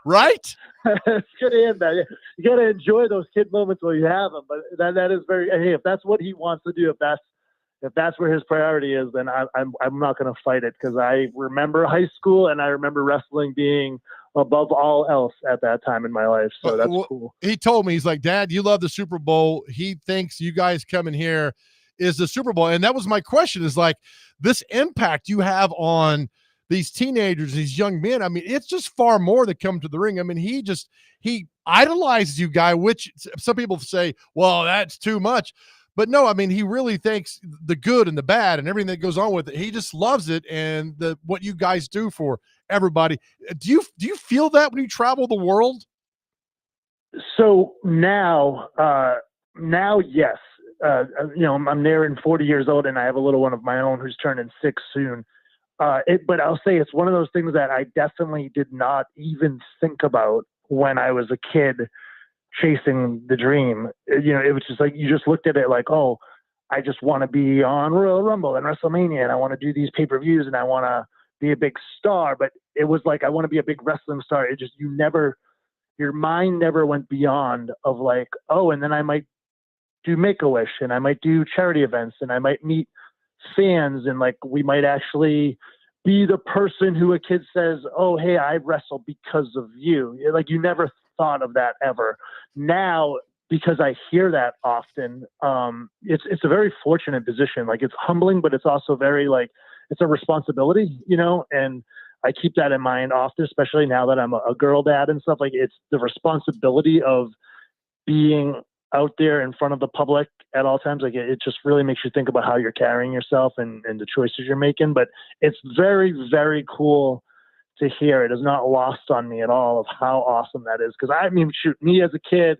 Right? It's good and bad. You got to enjoy those kid moments while you have them. But that is very. Hey, if that's what he wants to do, if that's where his priority is, then I'm not going to fight it, because I remember high school and I remember wrestling being above all else at that time in my life. So that's cool. He told me, he's like, Dad, you love the Super Bowl. He thinks you guys coming here is the Super Bowl. And that was my question, is like, this impact you have on these teenagers, these young men. I mean, it's just far more that come to the ring. I mean, he idolizes you, guy, which some people say, well, that's too much. But no, I mean, he really thinks the good and the bad and everything that goes on with it. He just loves it, and what you guys do for everybody. Do you feel that when you travel the world? So now, yes. I'm nearing 40 years old, and I have a little one of my own who's turning 6 soon. But I'll say it's one of those things that I definitely did not even think about when I was a kid chasing the dream. It was just like, you just looked at it like, oh, I just want to be on Royal Rumble and WrestleMania, and I want to do these pay-per-views, and I want to be a big star. But it was like, I want to be a big wrestling star. It just, your mind never went beyond of like, oh, and then I might do Make-A-Wish, and I might do charity events, and I might meet fans, and like, we might actually be the person who a kid says, oh, hey, I wrestle because of you. Like, you never thought of that ever. Now, because I hear that often, it's a very fortunate position. Like, it's humbling, but it's also very, like, it's a responsibility, and I keep that in mind often, especially now that I'm a girl dad and stuff. Like, it's the responsibility of being out there in front of the public at all times. Like, it just really makes you think about how you're carrying yourself and the choices you're making. But it's very, very cool to hear. It is not lost on me at all of how awesome that is. Because I mean, shoot, me as a kid,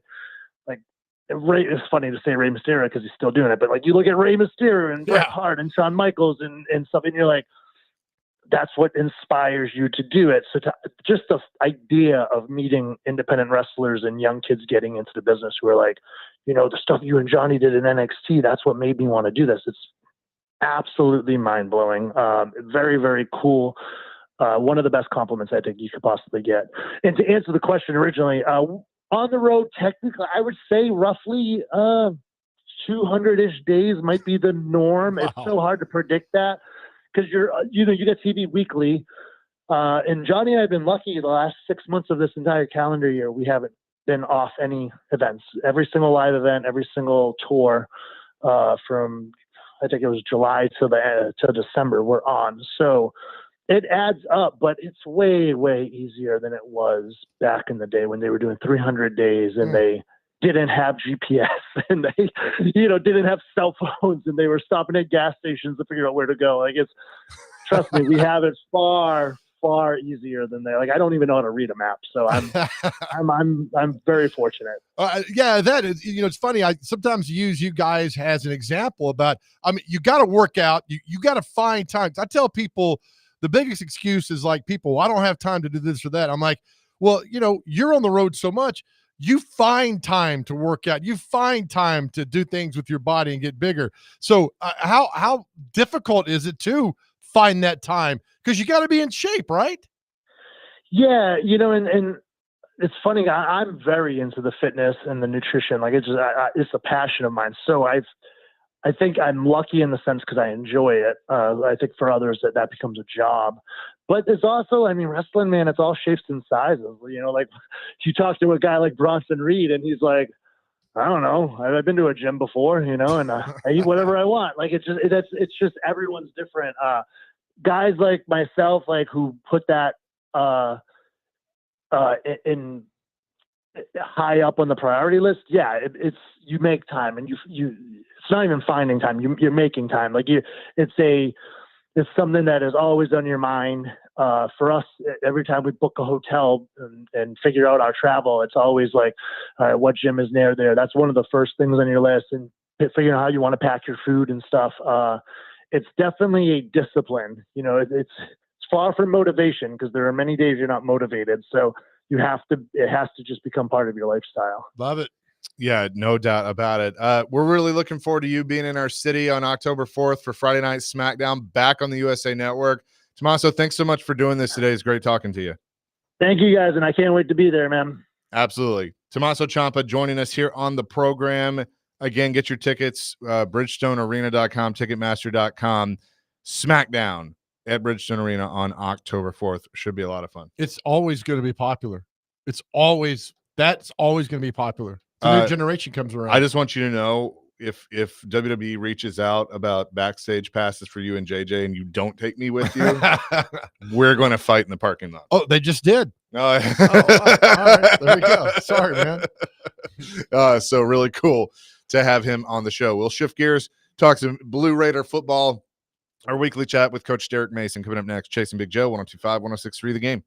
like, it's funny to say Rey Mysterio because he's still doing it, but like, you look at Rey Mysterio and Bret Hart and Shawn Michaels and stuff, and you're like, that's what inspires you to do it. So just the idea of meeting independent wrestlers and young kids getting into the business who are like, the stuff you and Johnny did in NXT, that's what made me want to do this. It's absolutely mind blowing. Very, very cool. One of the best compliments I think you could possibly get. And to answer the question originally, on the road, technically, I would say roughly 200-ish days might be the norm. Wow. It's so hard to predict that because you get TV weekly. And Johnny and I have been lucky the last 6 months of this entire calendar year. We haven't been off any events. Every single live event, every single tour from, I think it was July to December, we're on. So it adds up, but it's way, way easier than it was back in the day when they were doing 300 days and they didn't have GPS and they, didn't have cell phones and they were stopping at gas stations to figure out where to go. Like, trust me, we have it far, far easier than they. Like, I don't even know how to read a map, so I'm very fortunate. Yeah, that is. It's funny. I sometimes use you guys as an example about. I mean, you got to work out. You got to find time. I tell people the biggest excuse is like, people, I don't have time to do this or that. I'm like, well, you're on the road so much. You find time to work out. You find time to do things with your body and get bigger. So how difficult is it to find that time? Because you got to be in shape, right? Yeah, and it's funny. I'm very into the fitness and the nutrition. Like, it's a passion of mine. So I think I'm lucky in the sense because I enjoy it. I think for others that becomes a job. But there's also, I mean, wrestling, man, it's all shapes and sizes. Like, you talk to a guy like Bronson Reed and he's like, I don't know. I've been to a gym before, and I eat whatever I want. Like, it's just everyone's different. Guys like myself, like, who put that in high up on the priority list. Yeah, it's you make time, and you it's not even finding time. You're making time. Like, it's something that is always on your mind. For us, every time we book a hotel and figure out our travel, it's always like, all right, what gym is near there? That's one of the first things on your list, and figuring out how you want to pack your food and stuff. it's definitely a discipline. You know, it's far from motivation because there are many days you're not motivated. So it has to just become part of your lifestyle. Love it. Yeah, no doubt about it. We're really looking forward to you being in our city on October 4th for Friday Night SmackDown back on the USA Network. Tommaso, thanks so much for doing this today. It's great talking to you. Thank you guys. And I can't wait to be there, man. Absolutely. Tommaso Ciampa joining us here on the program. Again, get your tickets, bridgestonearena.com, ticketmaster.com. SmackDown at Bridgestone Arena on October 4th. Should be a lot of fun. It's always going to be popular. That's always going to be popular. The new generation comes around. I just want you to know if WWE reaches out about backstage passes for you and JJ and you don't take me with you, we're going to fight in the parking lot. Oh, they just did. Oh, All right. There we go. Sorry, man. So really cool to have him on the show. We'll shift gears, talk some Blue Raider football. Our weekly chat with Coach Derek Mason coming up next. Chasing Big Joe, 102.5, 106.3 The Game.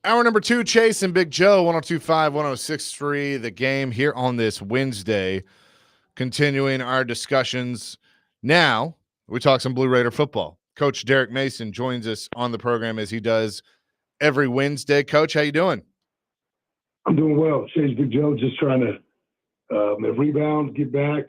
Hour number 2, Chase and Big Joe, 102.5, 106.3, The Game here on this Wednesday, continuing our discussions. Now, we talk some Blue Raider football. Coach Derek Mason joins us on the program as he does every Wednesday. Coach, how you doing? I'm doing well. Chase, Big Joe, just trying to rebound, get back.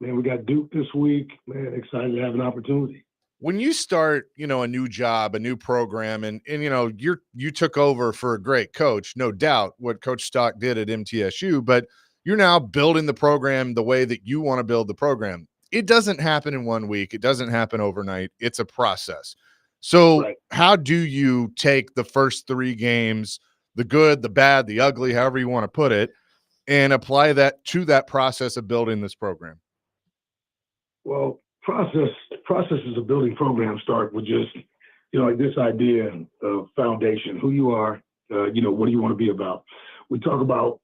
Man, we got Duke this week. Man, excited to have an opportunity. When you start, a new job, a new program, and you took over for a great coach, no doubt what Coach Stock did at MTSU, but you're now building the program the way that you want to build the program. It doesn't happen in 1 week. It doesn't happen overnight. It's a process. So Right. How do you take the first 3 games, the good, the bad, the ugly, however you want to put it, and apply that to that process of building this program? Well, processes of building programs start with just, like this idea of foundation, who you are, what do you want to be about? We talk about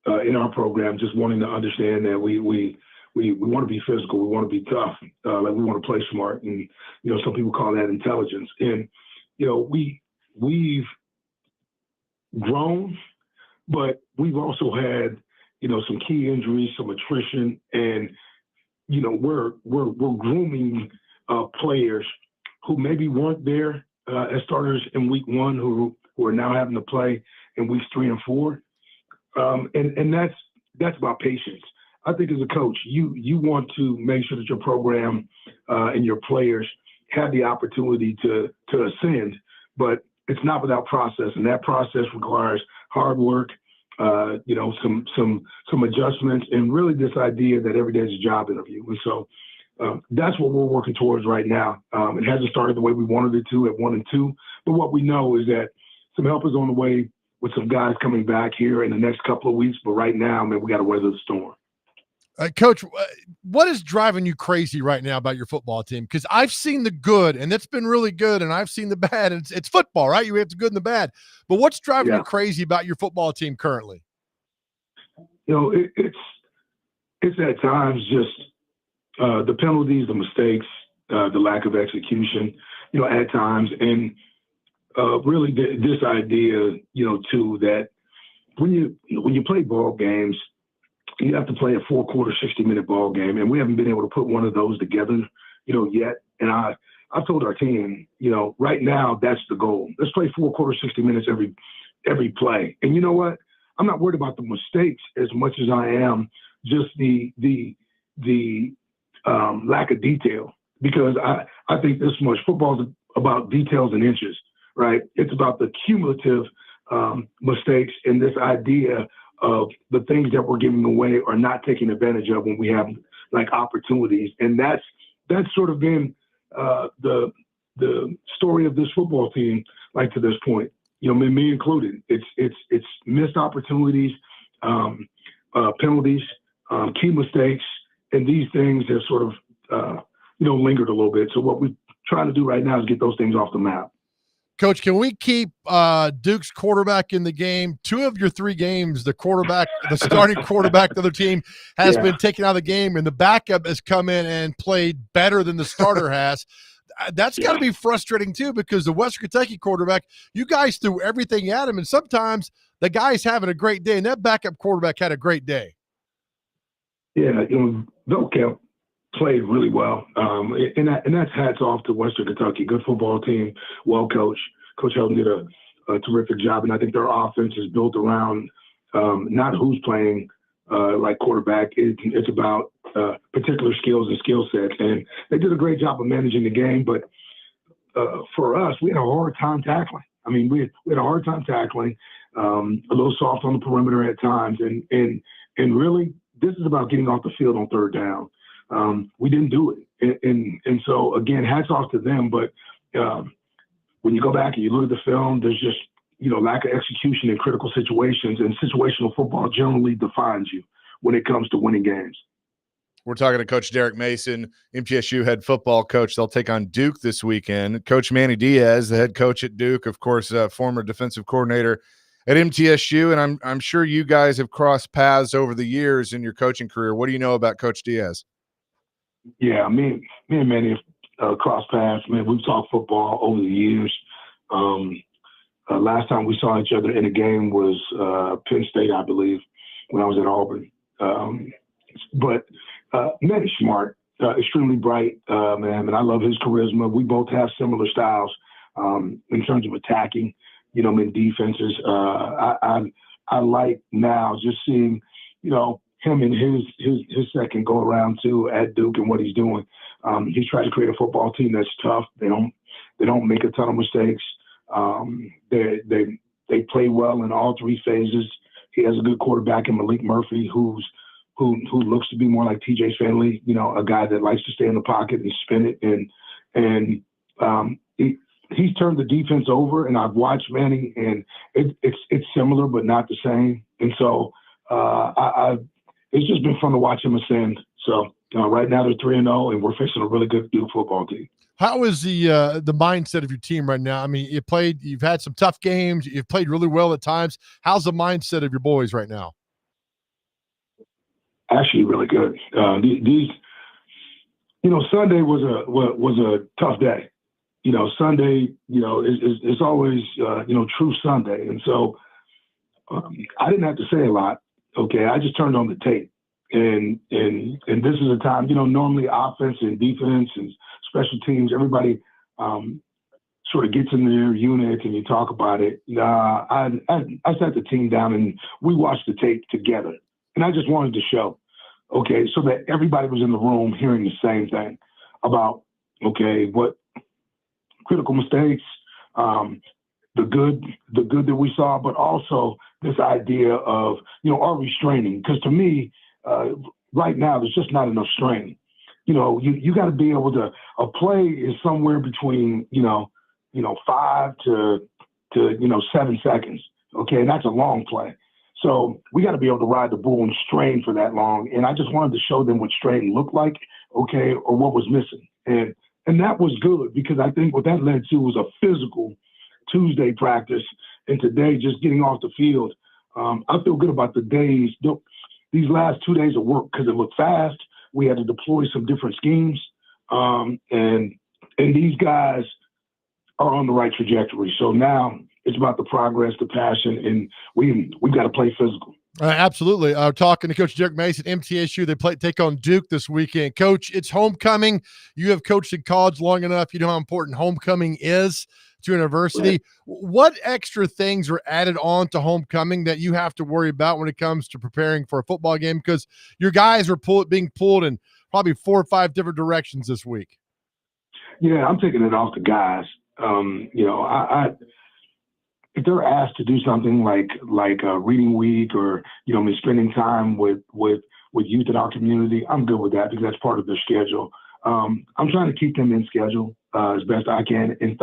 in our program just wanting to understand that we want to be physical, we want to be tough, like we want to play smart, and some people call that intelligence. And we've grown, but we've also had some key injuries, some attrition, and we're grooming players who maybe weren't there as starters in week 1 who are now having to play in weeks 3 and 4. And that's about patience. I think as a coach, you want to make sure that your program and your players have the opportunity to ascend, but it's not without process, and that process requires hard work, some adjustments, and really this idea that every day is a job interview. And so that's what we're working towards right now. It hasn't started the way we wanted it to at 1 and 2, but what we know is that some help is on the way with some guys coming back here in the next couple of weeks. But right now, man, we got to weather the storm. Coach, what is driving you crazy right now about your football team? Because I've seen the good, and it's been really good, and I've seen the bad. And it's football, right? You have the good and the bad. But what's driving you crazy about your football team currently? It's at times just the penalties, the mistakes, the lack of execution, at times. And really this idea, too, that when you play ball games, you have to play a 4-quarter, 60-minute ball game, and we haven't been able to put one of those together, yet. And I've told our team, right now that's the goal. Let's play 4-quarter, 60 minutes every play. And you know what? I'm not worried about the mistakes as much as I am just the lack of detail, because I think this much football is about details and inches, right? It's about the cumulative mistakes and this idea of the things that we're giving away or not taking advantage of when we have like opportunities. And that's sort of been the story of this football team, like to this point, me included. It's missed opportunities, penalties, key mistakes, and these things have sort of, lingered a little bit. So what we're trying to do right now is get those things off the map. Coach, can we keep Duke's quarterback in the game? 2 of your 3 games, the starting quarterback of the other team has been taken out of the game, and the backup has come in and played better than the starter has. That's got to be frustrating too, because the Western Kentucky quarterback, you guys threw everything at him, and sometimes the guy's having a great day, and that backup quarterback had a great day. Yeah, Bill Kemp played really well, and that's hats off to Western Kentucky. Good football team, well coached. Coach Helton did a terrific job, and I think their offense is built around not who's playing like quarterback. It's about particular skills and skill sets, and they did a great job of managing the game. But for us, we had a hard time tackling. I mean, we had a hard time tackling, a little soft on the perimeter at times, and really, this is about getting off the field on 3rd down. We didn't do it. And so, again, hats off to them. But when you go back and you look at the film, there's just, lack of execution in critical situations. And situational football generally defines you when it comes to winning games. We're talking to Coach Derek Mason, MTSU head football coach. They'll take on Duke this weekend. Coach Manny Diaz, the head coach at Duke, of course, former defensive coordinator at MTSU. And I'm sure you guys have crossed paths over the years in your coaching career. What do you know about Coach Diaz? Yeah, me and Manny have crossed paths. Man, we've talked football over the years. Last time we saw each other in a game was Penn State, I believe, when I was at Auburn. But man is smart, extremely bright, man, and I love his charisma. We both have similar styles in terms of attacking, in defenses. I like now just seeing, him in his second go around too at Duke and what he's doing. He's trying to create a football team that's tough. They don't make a ton of mistakes. They play well in all three phases. He has a good quarterback in Malik Murphy, who looks to be more like TJ Finley, a guy that likes to stay in the pocket and spin it. And he's turned the defense over, and I've watched Manny, and it's similar but not the same. And so it's just been fun to watch him ascend. So right now they're 3-0, and we're facing a really good Duke football team. How is the mindset of your team right now? I mean, you've had some tough games. You've played really well at times. How's the mindset of your boys right now? Actually, really good. Sunday was a tough day. Sunday, is always, true Sunday. And so I didn't have to say a lot. Okay. I just turned on the tape and this is a time, normally offense and defense and special teams, everybody sort of gets in their unit and you talk about it. I sat the team down and we watched the tape together. And I just wanted to show, okay, so that everybody was in the room hearing the same thing about, okay, what critical mistakes, the good that we saw, but also this idea of, are we straining? Because to me, right now, there's just not enough strain. You got to be able to, a play is somewhere between, 5 to 7 seconds. Okay. And that's a long play. So we got to be able to ride the bull and strain for that long. And I just wanted to show them what strain looked like, okay, or what was missing. And that was good because I think what that led to was a physical Tuesday practice. And today, just getting off the field, I feel good about the days, these last 2 days of work because it looked fast. We had to deploy some different schemes. And these guys are on the right trajectory. So now it's about the progress, the passion, and we got to play physical. Absolutely. Talking to Coach Derek Mason, MTSU, they take on Duke this weekend. Coach, it's homecoming. You have coached in college long enough. You know how important homecoming is to university. Right. What extra things are added on to homecoming that you have to worry about when it comes to preparing for a football game? Because your guys are being pulled in probably 4 or 5 different directions this week. Yeah, I'm taking it off the guys. If they're asked to do something like a reading week or, spending time with youth in our community, I'm good with that because that's part of their schedule. I'm trying to keep them in schedule as best I can. And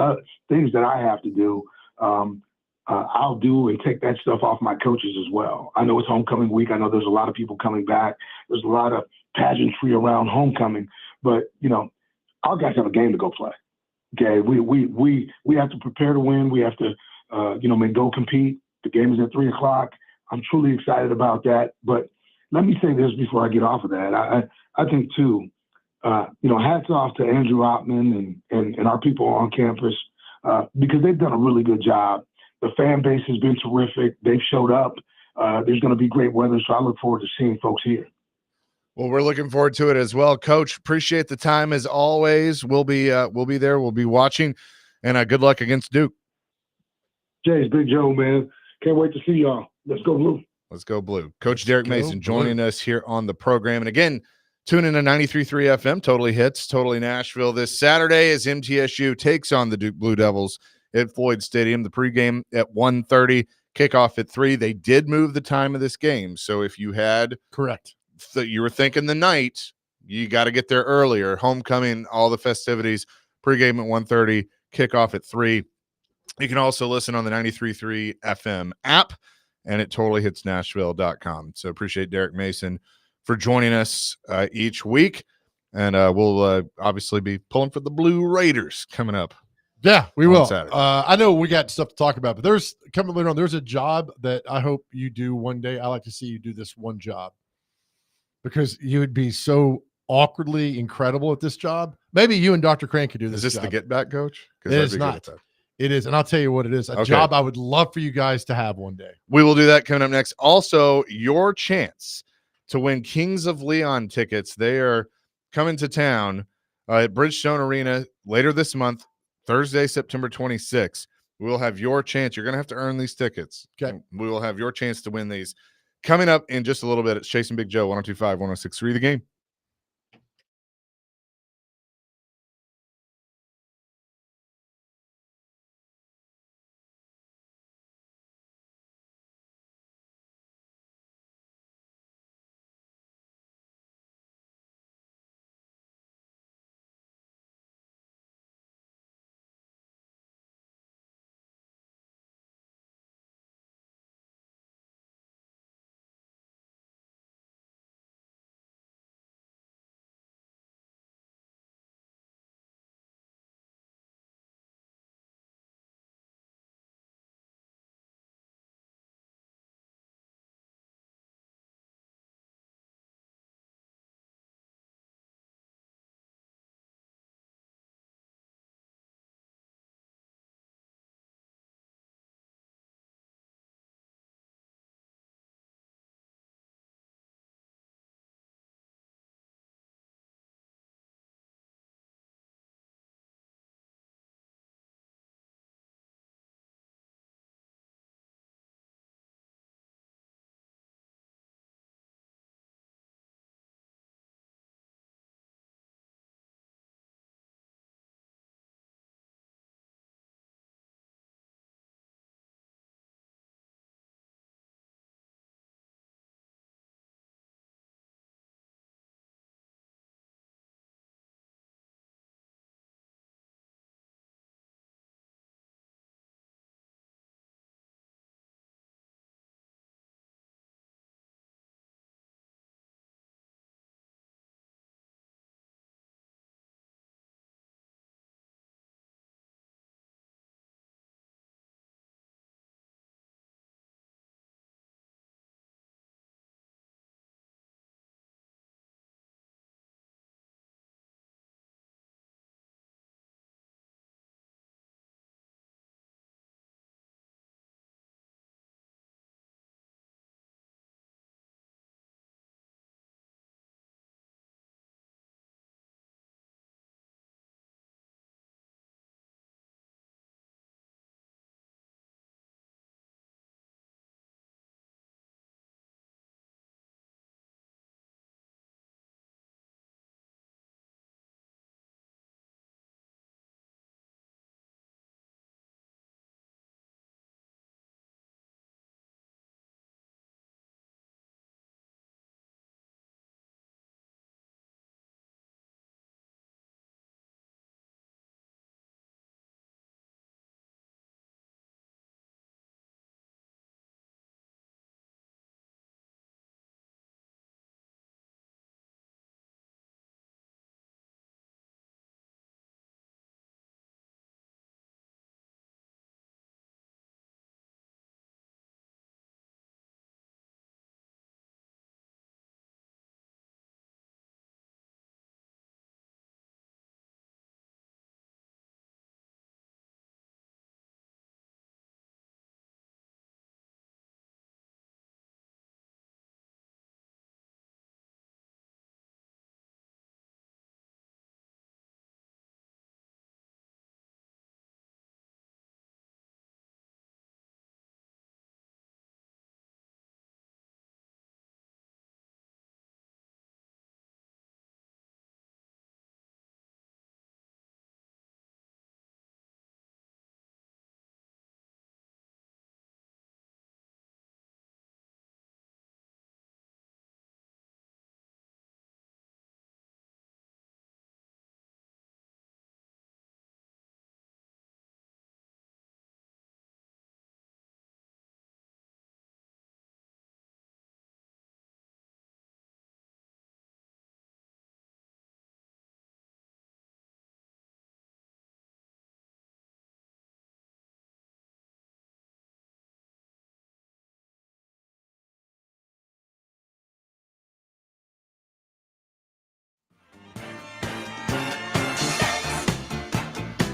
things that I have to do, I'll do and take that stuff off my coaches as well. I know it's homecoming week. I know there's a lot of people coming back. There's a lot of pageantry around homecoming, but, our guys have a game to go play. Okay. We have to prepare to win. We have to, go compete. The game is at 3:00. I'm truly excited about that. But let me say this before I get off of that. I think too, hats off to Andrew Ottman and our people on campus because they've done a really good job. The fan base has been terrific. They've showed up. There's going to be great weather, so I look forward to seeing folks here. Well, we're looking forward to it as well, Coach. Appreciate the time as always. We'll be there. We'll be watching, and good luck against Duke. Jay's Big Joe, man. Can't wait to see y'all. Let's go Blue. Let's go Blue. Coach Derek Mason joining us here on the program. And again, tune in to 93.3 FM, Totally Hits, Totally Nashville this Saturday as MTSU takes on the Duke Blue Devils at Floyd Stadium. The pregame at 1:30, kickoff at 3. They did move the time of this game. So if you had you were thinking the night, you got to get there earlier. Homecoming, all the festivities, pregame at 1:30, kickoff at 3. You can also listen on the 93.3 FM app and at totallyhitsnashville.com. So appreciate Derek Mason for joining us each week. And we'll obviously be pulling for the Blue Raiders coming up. Yeah, we will. Saturday. I know we got stuff to talk about, but there's coming later on. There's a job that I hope you do one day. I like to see you do this one job because you would be so awkwardly incredible at this job. Maybe you and Dr. Crane could do this. Is this job. the get back coach? It is not. It is. And I'll tell you what it is. A Okay. job I would love for you guys to have one day. We will do that coming up next. Also, your chance to win Kings of Leon tickets. They are coming to town at Bridgestone Arena later this month, Thursday, September 26th. We will have your chance. You're going to have to earn these tickets. Okay. We will have your chance to win these coming up in just a little bit. It's Chasing Big Joe, 1025, 1063, The Game.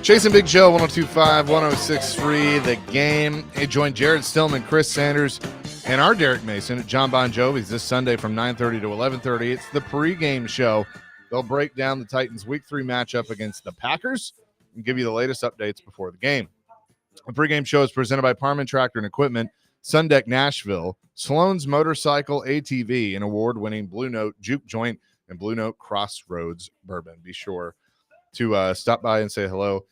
Chasing Big Joe, 102.5, 106.3, The Game. Hey, join Jared Stillman, Chris Sanders, and our Derek Mason at John Bon Jovi's this Sunday from 9:30 to 11:30. It's the pregame show. They'll break down the Titans' Week 3 matchup against the Packers and give you the latest updates before the game. The pregame show is presented by Parman Tractor and Equipment, Sundeck Nashville, Sloan's Motorcycle ATV, and award-winning Blue Note Juke Joint and Blue Note Crossroads Bourbon. Be sure to stop by and say hello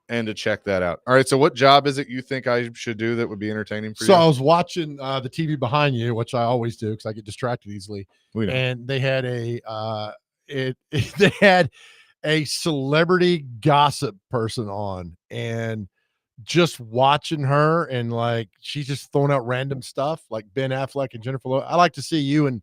and to check that out. All right, so what job is it you think I should do that would be entertaining for So you? I was watching the TV behind you, which I always do because I get distracted easily. We know. And they had they had a celebrity gossip person on, and just watching her, and like she's just throwing out random stuff like Ben Affleck and Jennifer Lopez. I like to see you and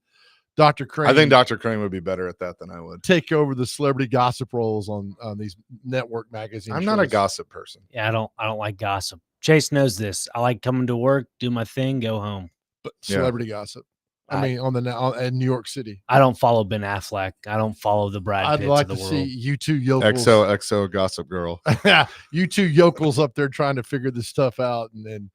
Dr. Crane. I think Dr. Crane would be better at that than I would. take over the celebrity gossip roles on these network magazines. I'm not a gossip person. Yeah, I don't like gossip. Chase knows this. I like coming to work, do my thing, go home. but Yeah. celebrity gossip. I mean, in New York City. I don't follow Ben Affleck. I don't follow the Brad I'd Pitts like of the to world. see you two yokels. XO Gossip Girl. You two yokels up there trying to figure this stuff out, and then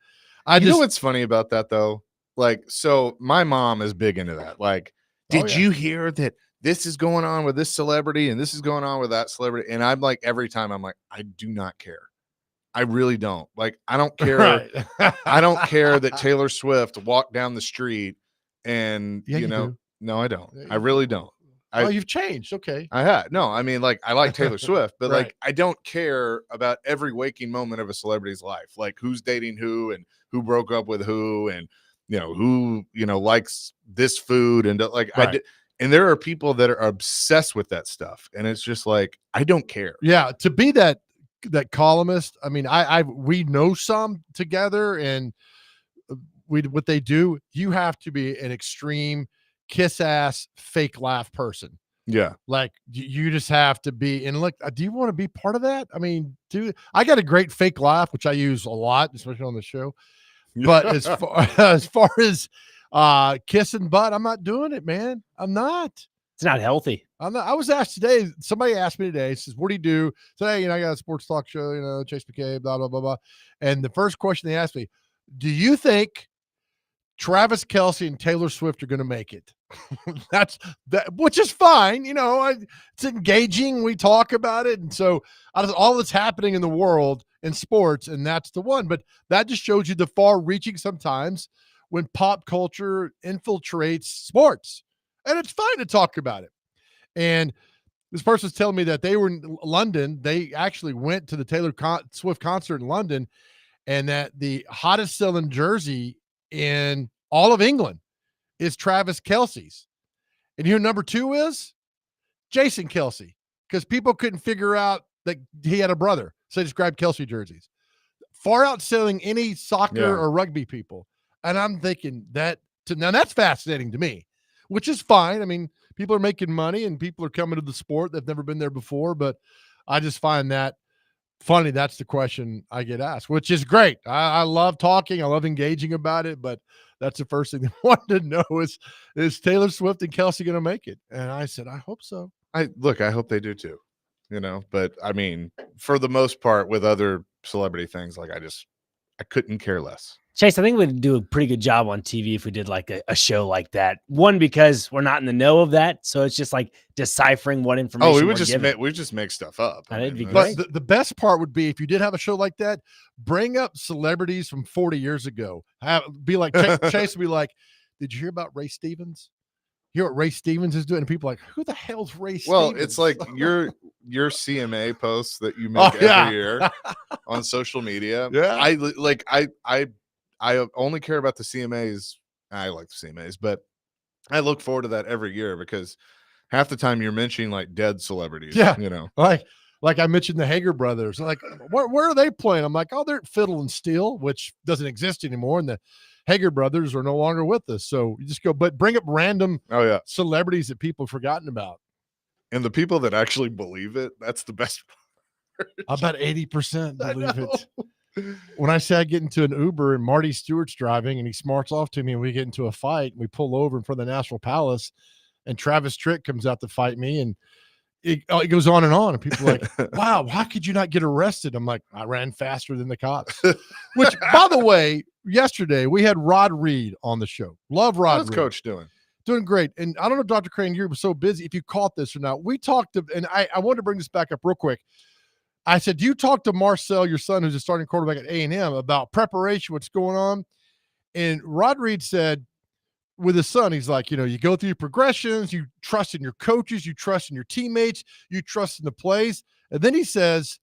You know what's funny about that though? Like, so my mom is big into that. Like, Oh, did yeah. you hear that this is going on with this celebrity and this is going on with that celebrity? And I'm like, every time I'm like, I do not care. I really don't. Like, I don't care. Right. I don't care that Taylor Swift walked down the street and Yeah, you you know, do. no, I don't. Yeah, I you really don't. I- Oh, you've changed. Okay. I had no, I mean, like, I like Taylor Swift, but Right. like, I don't care about every waking moment of a celebrity's life, like who's dating who and who broke up with who, and who likes this food, and like Right. and there are people that are obsessed with that stuff, and it's just like I don't care. Yeah, to be that columnist. I mean, we know some together, and what they do. You have to be an extreme kiss ass fake laugh person. Yeah, Like you just have to be. And look, do you want to be part of that? I mean, I got a great fake laugh, which I use a lot, especially on the show. But as far as kissing butt, I'm not doing it, man. I'm not. It's not healthy. I was asked today. Somebody asked me today. Says, "What do you do?" Say, I got a sports talk show. Chase McCabe, blah blah blah blah. And the first question they asked me, "Do you think Travis Kelce and Taylor Swift are going to make it?" That's that, which is fine. It's engaging. We talk about it, and so all that's happening in the world in sports, and that's the one. But that just shows you the far-reaching sometimes when pop culture infiltrates sports, and it's fine to talk about it. And this person's telling me that they were in London. They actually went to the Taylor Swift concert in London, and that the hottest selling jersey in all of England is Travis Kelce's. And here number 2 is Jason Kelce, because people couldn't figure out that he had a brother. So they just grabbed Kelce jerseys. Far outselling any soccer Yeah. or rugby people. And I'm thinking now that's fascinating to me, which is fine. I mean, people are making money and people are coming to the sport. They've never been there before, but I just find that funny. That's the question I get asked, which is great. I love talking. I love engaging about it, but that's the first thing they wanted to know is Taylor Swift and Kelce going to make it? And I said, I hope so. I hope they do too. But I mean, for the most part, with other celebrity things, like I couldn't care less. Chase, I think we'd do a pretty good job on TV if we did like a show like that. One, because we're not in the know of that, so it's just like deciphering what information. Oh, we we're would just given. make stuff up. That'd be But great. the best part would be if you did have a show like that, bring up celebrities from 40 years ago. Be like, Chase would be like, did you hear about Ray Stevens? You hear what Ray Stevens is doing? And people are like, who the hell's Ray Stevens? Well, it's like your CMA posts that you make every year on social media. Yeah. I only care about the CMAs. I like the CMAs, but I look forward to that every year because half the time you're mentioning like dead celebrities. Yeah. Like I mentioned the Hager brothers. Like, where are they playing? I'm like, oh, they're at Fiddle and Steel, which doesn't exist anymore. And the Hager brothers are no longer with us. So you just go, but bring up random Oh yeah. celebrities that people have forgotten about. And the people that actually believe it, that's the best part. About 80% I believe know. it. When I say I get into an Uber and Marty Stewart's driving and he smarts off to me and we get into a fight and we pull over in front of the National Palace and Travis Tritt comes out to fight me and it goes on, and people are like, wow, why could you not get arrested? I'm like, I ran faster than the cops. Which, by the way, yesterday we had Rod Reed on the show. Love Rod How's Reed. Coach doing? Doing great. And I don't know, Dr. Crane, you're so busy if you caught this or not. We talked to, and I wanted to bring this back up real quick. I said, do you talk to Marcel, your son, who's a starting quarterback at A&M, about preparation, what's going on? And Rod Reed said, with his son, he's like, you go through your progressions, you trust in your coaches, you trust in your teammates, you trust in the plays. And then he says,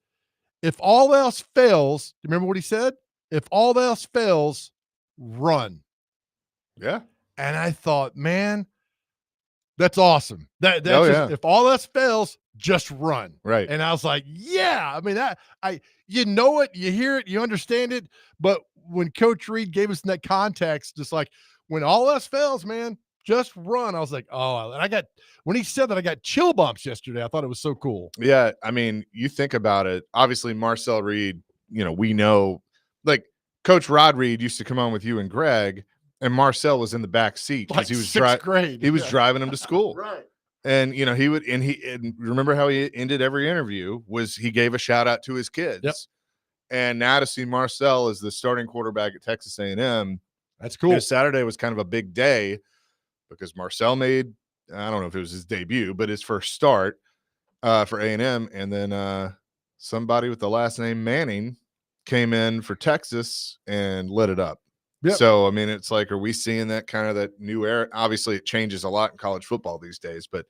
if all else fails, remember what he said? If all else fails, run. Yeah. And I thought, man, that's awesome. That's Oh, just, yeah. if all else fails, just run. Right. And I was like, yeah. I mean, you know it, you hear it, you understand it. But when Coach Reed gave us that context, just like when all else fails, man, just run. I was like, oh, and when he said that, I got chill bumps yesterday. I thought it was so cool. Yeah. I mean, you think about it. Obviously, Marcel Reed, we know, like Coach Rod Reed used to come on with you and Greg, and Marcel was in the back seat because Like he was sixth grade. He was driving him to school. Right. And he would, and remember how he ended every interview was he gave a shout out to his kids. Yep. And now to see Marcel as the starting quarterback at Texas A&M, That's cool. Saturday was kind of a big day because Marcel made, I don't know if it was his debut, but his first start for A&M, and then somebody with the last name Manning came in for Texas and lit it up. Yep. So, I mean, it's like, are we seeing that kind of that new era? Obviously, it changes a lot in college football these days, but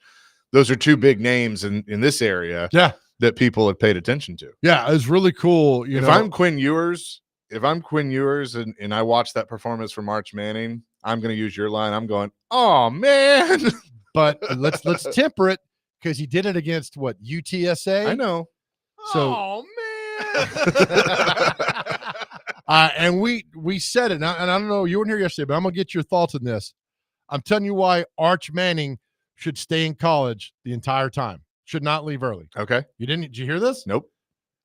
those are two big names in this area that people have paid attention to. Yeah, it was really cool. If I'm Quinn Ewers and I watch that performance from Arch Manning, I'm going to use your line. I'm going, oh, man. But let's temper it because he did it against what, UTSA? I know. So, oh, man. And we said it, and I don't know, you weren't here yesterday, but I'm gonna get your thoughts on this. I'm telling you why Arch Manning should stay in college the entire time. Should not leave early. Okay. Did you hear this? Nope.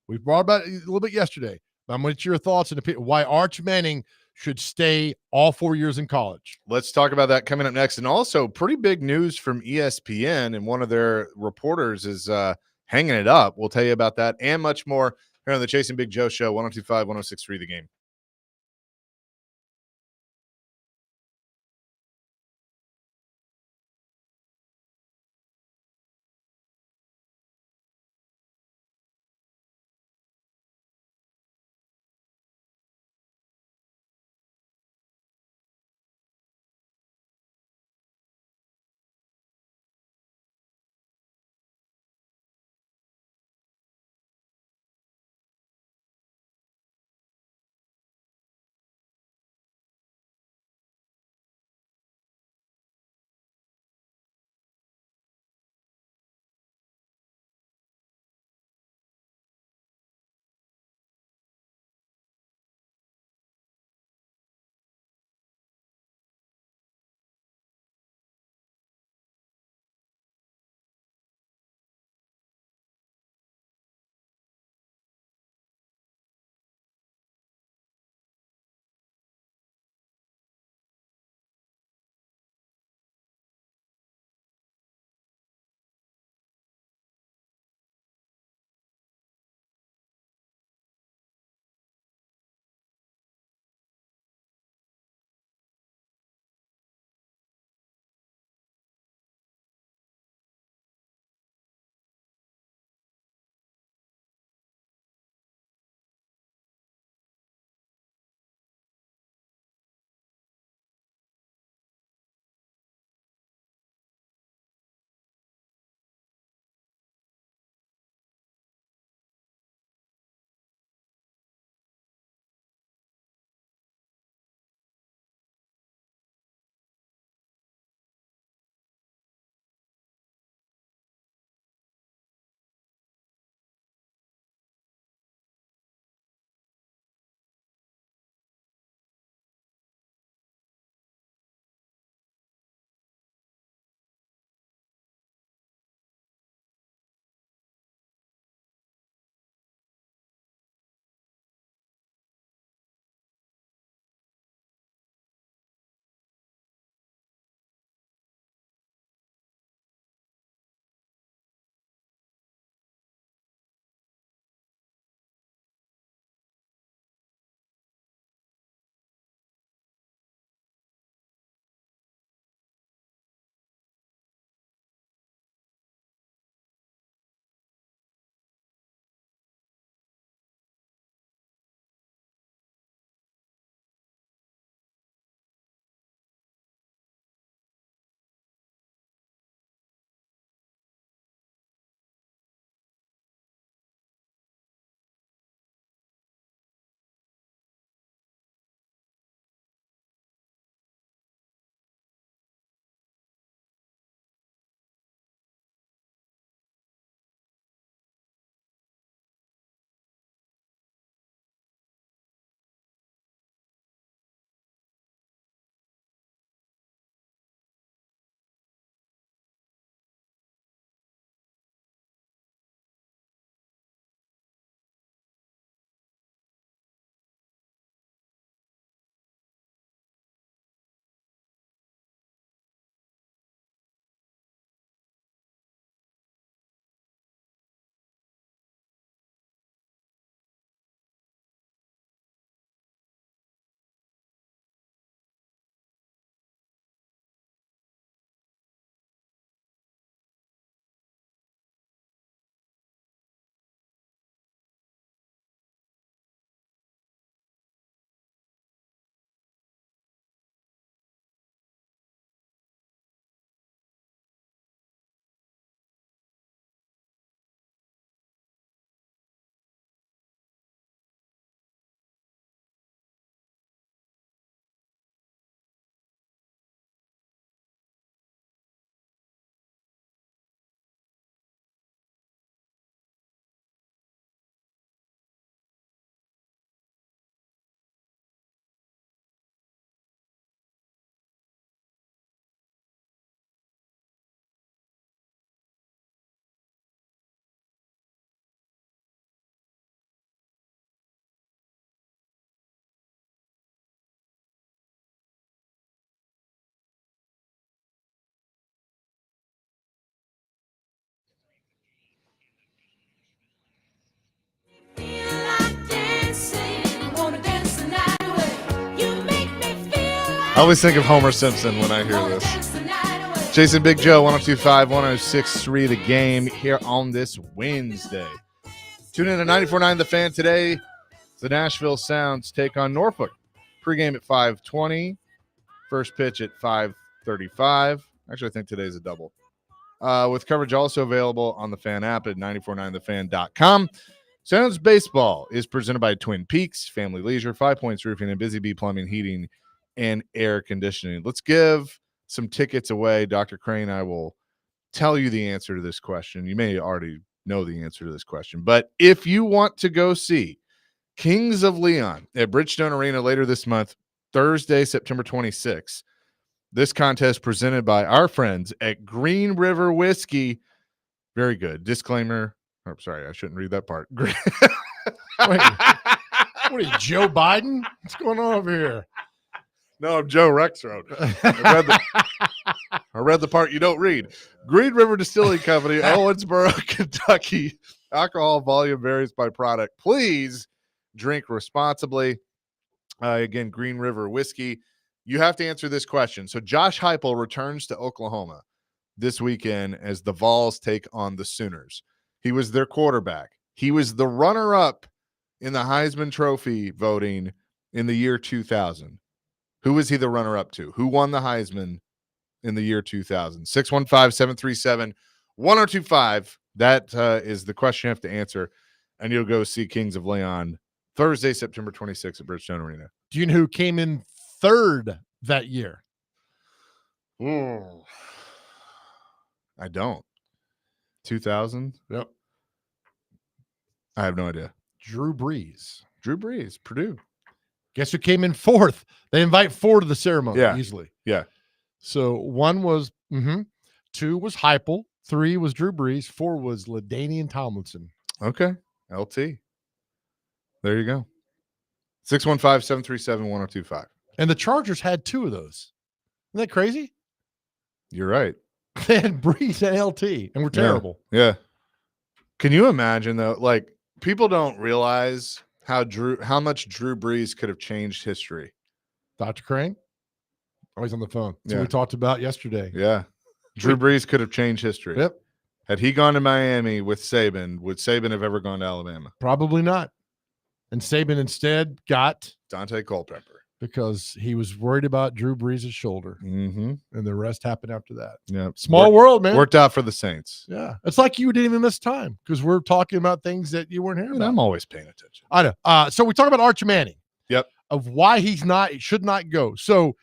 We brought about it a little bit yesterday. But I'm gonna get your thoughts and why Arch Manning should stay all 4 years in college. Let's talk about that coming up next. And also pretty big news from ESPN, and one of their reporters is hanging it up. We'll tell you about that and much more here on the Chasing Big Joe Show, 102.5, 106.3 The Game. always think of Homer Simpson when I hear this. Jason Big Joe, 102.5, 106.3 The Game here on this Wednesday. Tune in to 94.9 The Fan today. The Nashville Sounds take on Norfolk. Pregame at 5:20. First pitch at 5:35. Actually, I think today's a double. With coverage also available on the Fan app at 949thefan.com. Sounds Baseball is presented by Twin Peaks, Family Leisure, 5 Points Roofing, and Busy Bee Plumbing, Heating, and Air Conditioning. Let's give some tickets away. Dr. Crane, I will tell you the answer to this question. You may already know the answer to this question, but if you want to go see Kings of Leon at Bridgestone Arena later this month, Thursday, September 26th, this contest presented by our friends at Green River Whiskey. Very good. Disclaimer. Oh, sorry, I shouldn't read that part. Wait, what are you, Joe Biden? What's going on over here? No, I'm Joe Rexroad. I read the part you don't read. Green River Distilling Company, Owensboro, Kentucky. Alcohol volume varies by product. Please drink responsibly. Again, Green River Whiskey. You have to answer this question. So Josh Heupel returns to Oklahoma this weekend as the Vols take on the Sooners. He was their quarterback. He was the runner-up in the Heisman Trophy voting in the year 2000. Who was he the runner-up to? Who won the Heisman in the year 2000? 615-737-1025. That is the question you have to answer, and you'll go see Kings of Leon Thursday, September 26th at Bridgestone Arena. Do you know who came in third that year? Ooh. I don't. 2000? Yep. I have no idea. Drew Brees. Drew Brees, Purdue. Guess who came in fourth? They invite four to the ceremony, Yeah. easily. Yeah. So one was, two was Heupel, three was Drew Brees, four was LaDainian Tomlinson. Okay. LT. There you go. 615-737-1025. And the Chargers had two of those. Isn't that crazy? You're right. They had Brees and LT, and we're terrible. Yeah. Can you imagine though? Like, people don't realize how much Drew Brees could have changed history. Dr. Crane? Always on the phone. That's what Yeah. we talked about yesterday. Yeah. Drew Brees could have changed history. Yep. Had he gone to Miami with Saban, would Saban have ever gone to Alabama? Probably not. And Saban instead got, Dante Culpepper. because he was worried about Drew Brees' shoulder, Mm-hmm. and the rest happened after that. Yeah. Small world, man. Worked out for the Saints. Yeah. It's like you didn't even miss time because we're talking about things that you weren't hearing And about. I'm always paying attention. I know. So we talk about Arch Manning. Yep. Of why should not go. So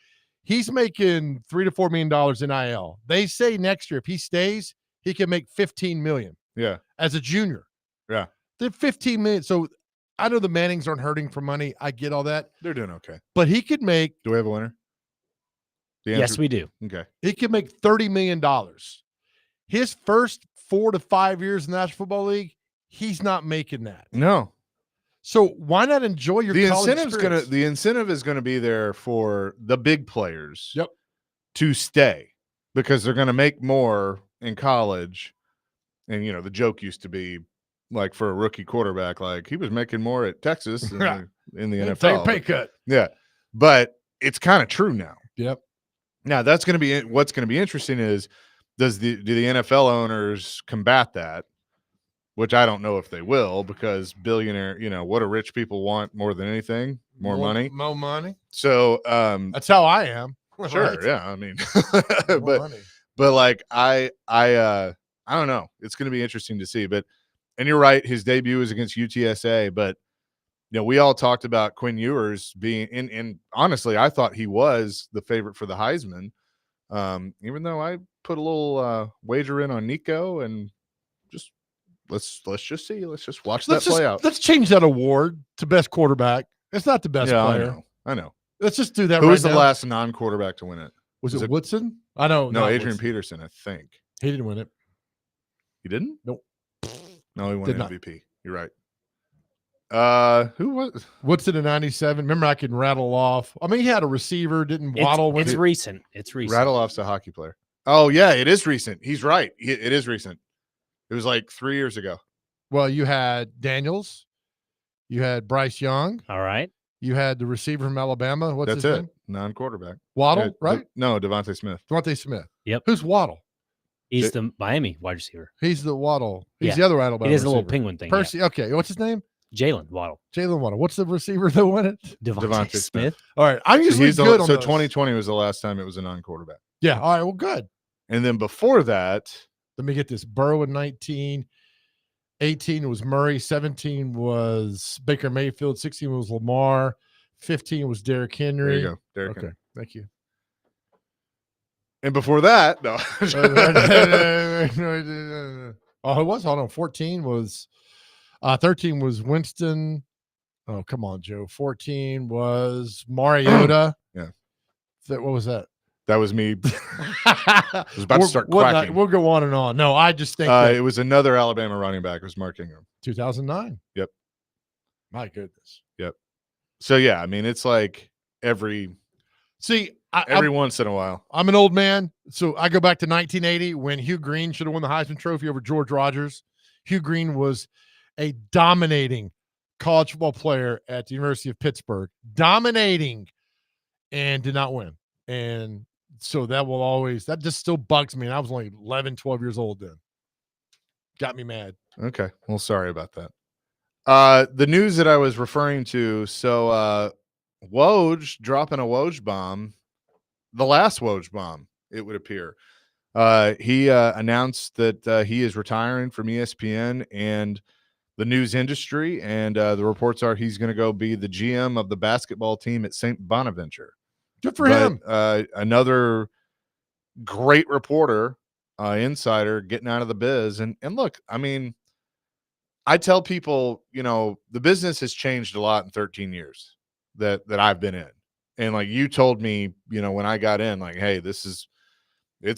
he's making $3 to $4 million NIL. They say next year, if he stays, he can make $15 million Yeah. as a junior. Yeah. The $15 million. So I know the Mannings aren't hurting for money. I get all that, They're doing okay. but he could make Do we have a winner? The Yes, answer- we do. Okay. $30 million. His first 4 to 5 years in the National Football League, he's not making that. No. So why not enjoy your The college incentive's experience? the incentive is gonna be there for the big players Yep. to stay because they're gonna make more in college. And the joke used to be like for a rookie quarterback, like he was making more at Texas than in the Take a NFL. pay cut. Yeah. But it's kind of true now. Yep. Now that's going to be what's going to be interesting is do the NFL owners combat that? Which I don't know if they will, because billionaire, what do rich people want more than anything? More money. More money. So That's how I am. sure, Right? yeah. I mean, More but money. like I don't know. It's going to be interesting to see. But and you're right, his debut is against UTSA, but we all talked about Quinn Ewers being and honestly, I thought he was the favorite for the Heisman. Even though I put a little wager in on Nico, and just let's just see. Let's just watch that play out. Let's change that award to best quarterback. It's not the best Yeah, player. I know. Let's just do that. Who right was the now. last non-quarterback to win it? Was was it it- Woodson? I know. No, not Adrian Woodson. Peterson, I think. He didn't win it. He didn't? Nope. No, he won Did not. MVP. You're right. Who was? Woodson in 97. Remember, I can rattle off. I mean, he had a receiver, didn't Waddle win It's it. recent. It's recent. Rattleoff's a hockey player. Oh yeah, it is recent. He's right. It is recent. It was like 3 years ago. Well, you had Daniels. You had Bryce Young. All right. You had the receiver from Alabama. What's That's his it. name? Non-quarterback. Waddle, Yeah, right? No, Devontae Smith. Devontae Smith. Yep. Who's Waddle? He's the Miami wide receiver. He's the Waddle. He's Yeah. the other Alabama It is a little receiver. penguin thing. Yeah. Percy. Okay. What's his name? Jalen Waddle. Jalen Waddle. What's the receiver that won it? Devontae Smith. Smith. All right. I'm usually He's good on so those. 2020 was the last time it was a non-quarterback. Yeah. All right. Well, good. And then before that, Let me get this. Burrow in 19. 18 was Murray. 17 was Baker Mayfield. 16 was Lamar. 15 was Derrick Henry. there you go, Derrick Okay. Henry. Thank you. And before that, no. Oh, it was. Hold on. 14 was 13 was Winston. Oh, come on, Joe. 14 was Mariota. Yeah. What was that? That was me. I was about to start quacking. We'll go on and on. No, I just think that It was another Alabama running back. It was Mark Ingram. 2009. Yep. My goodness. So yeah, I mean, it's like every See, once in a while. I'm an old man, so I go back to 1980 when Hugh Green should have won the Heisman Trophy over George Rogers. Hugh Green was a dominating college football player at the University of Pittsburgh, dominating, and did not win. And so that just still bugs me. And I was only 11, 12 years old then. Got me mad. Okay. Well, sorry about that. The news that I was referring to, so Woj dropping a Woj bomb, the last Woj bomb, it would appear. He announced that he is retiring from ESPN and the news industry, and the reports are he's going to go be the GM of the basketball team at St. Bonaventure. Good for him. Another great reporter, insider, getting out of the biz. And look, I mean, I tell people, the business has changed a lot in 13 years that I've been in. And like you told me, when I got in, like, hey, it's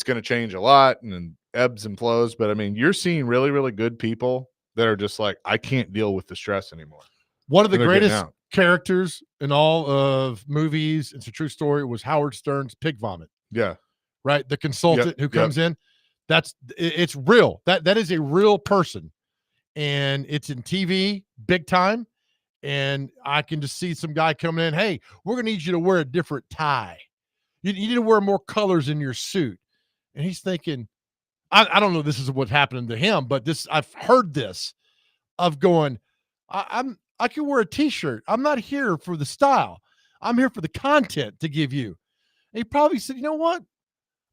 going to change a lot and ebbs and flows. But I mean, you're seeing really, really good people that are just like, I can't deal with the stress anymore. One of the And they're getting greatest out. characters in all of movies, it's a true story, was Howard Stern's Pig Vomit, Yeah. right? The consultant who Yep. comes in. It's real. That is a real person. And it's in TV, big time. And I can just see some guy coming in. Hey, we're going to need you to wear a different tie. You need to wear more colors in your suit. And he's thinking, I don't know, this is what's happening to him, but I've heard this of going, I can wear a t-shirt. I'm not here for the style. I'm here for the content to give you. And he probably said, you know what?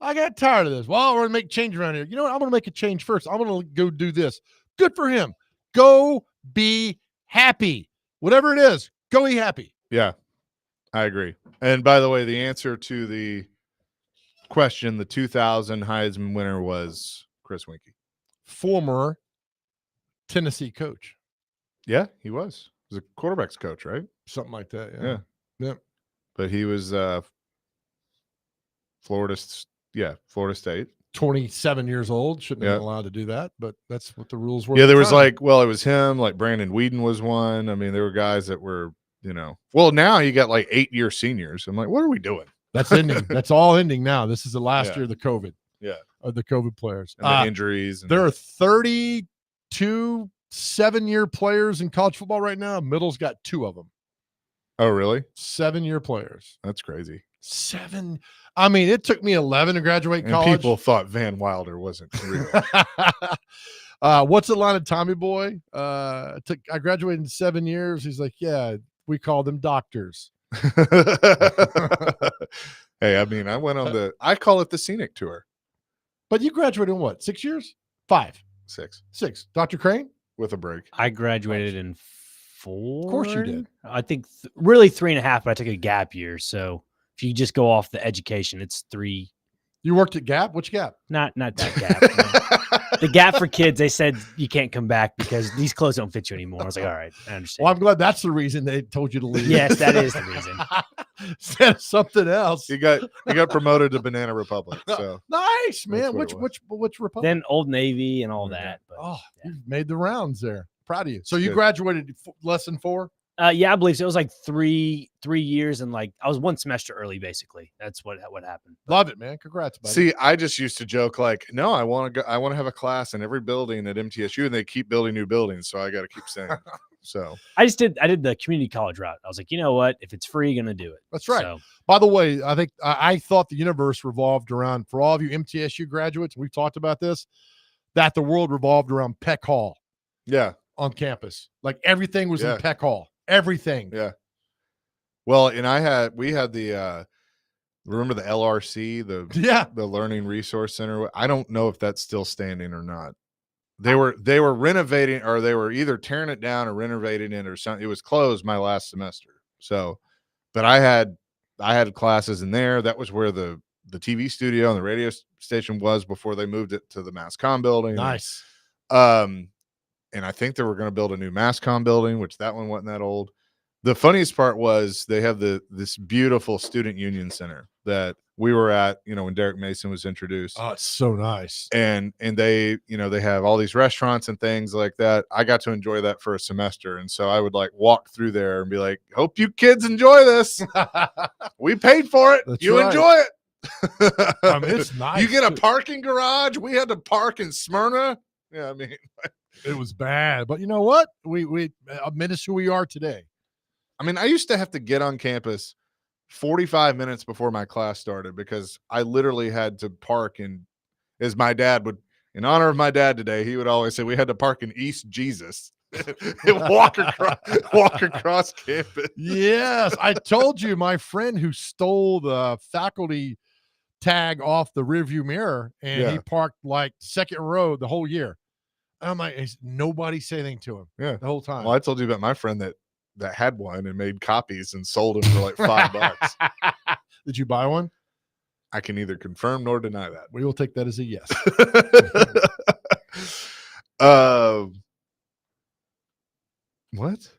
I got tired of this. Well, we're going to make change around here. You know what? I'm going to make a change first. I'm going to go do this. Good for him. Go be happy. Whatever it is, go be happy. Yeah, I agree. And by the way, the answer to the question, the 2000 Heisman winner was Chris Winkie. Former Tennessee coach. Yeah, he was. He was a quarterback's coach, right? Something like that. Yeah. Yep. But he was Florida State. 27 years old. Shouldn't have Yeah. been allowed to do that, but that's what the rules were. Yeah, at the there was time. it was him, like Brandon Whedon was one. I mean, there were guys that were, well, now you got like 8-year seniors. I'm like, what are we doing? That's ending. That's all ending now. This is the last Yeah. year of the COVID. Yeah. Of the COVID players. And the injuries. And There are 32 7-year players in college football right now. Middle's got 2 of them. oh, really? 7-year players. That's crazy. 7. I mean, it took me 11 to graduate And college. people thought Van Wilder wasn't real. What's the line of Tommy Boy? I graduated in 7 years. He's like, yeah, we call them doctors. Hey, I mean, I call it the scenic tour. But you graduated in what? 6 years? 5, 6 6. Dr. Crane? with a break. I graduated in 4. Of course you did. I think really 3.5, but I took a gap year. So if you just go off the education, it's 3. You worked at Gap? Which Gap? Not that gap. No. The Gap for kids, they said you can't come back because these clothes don't fit you anymore. I was like, all right, I understand. Well, I'm glad that's the reason they told you to leave. Yes, that is the reason. Instead of something else. He got promoted to Banana Republic. So Nice, man. what it Which Republic? Then Old Navy and all Okay. that. But, Oh, yeah. you made the rounds there. Proud of you. So you Good. graduated less than 4? Yeah, I believe so. It was like 3 years, and like I was 1 semester early, basically. That's what happened. But Love it, man. Congrats, buddy. see, I just used to joke like, no, I want to have a class in every building at MTSU, and they keep building new buildings, so I got to keep saying. So I did the community college route. I was like, you know what? If it's free, gonna do it. That's right. So, By the way, I think I thought the universe revolved around, for all of you MTSU graduates, we've talked about this, that the world revolved around Peck Hall yeah, on campus. Like everything was Yeah. in Peck Hall. Everything. yeah. Well, and we had the remember the LRC, Yeah. the Learning Resource Center. I don't know if that's still standing or not. They were renovating, or they were either tearing it down or renovating it or something. It was closed my last semester. So, but I had classes in there. That was where the TV studio and the radio station was before they moved it to the MassCom building. Nice. And I think they were going to build a new MassCom building, which that one wasn't that old. The funniest part was they have this beautiful student union center that we were at, when Derek Mason was introduced. Oh, it's so nice. And they, they have all these restaurants and things like that. I got to enjoy that for a semester. And so I would like walk through there and be like, hope you kids enjoy this. We paid for it. That's You right. enjoy it. I mean, it's nice. You get a too. parking garage. We had to park in Smyrna. Yeah, I mean, It was bad, but you know what? We admit it's who we are today. I used to have to get on campus 45 minutes before my class started because I literally had to park in, as my dad would, in honor of my dad today, he would always say we had to park in East Jesus and walk across campus. Yes, I told you my friend who stole the faculty tag off the rearview mirror, and he Yeah. parked like second row the whole year. I'm like, nobody said anything to him Yeah. the whole time. Well, I told you about my friend that had one and made copies and sold them for like $5. Did you buy one? I can neither confirm nor deny that. We will take that as a yes. What?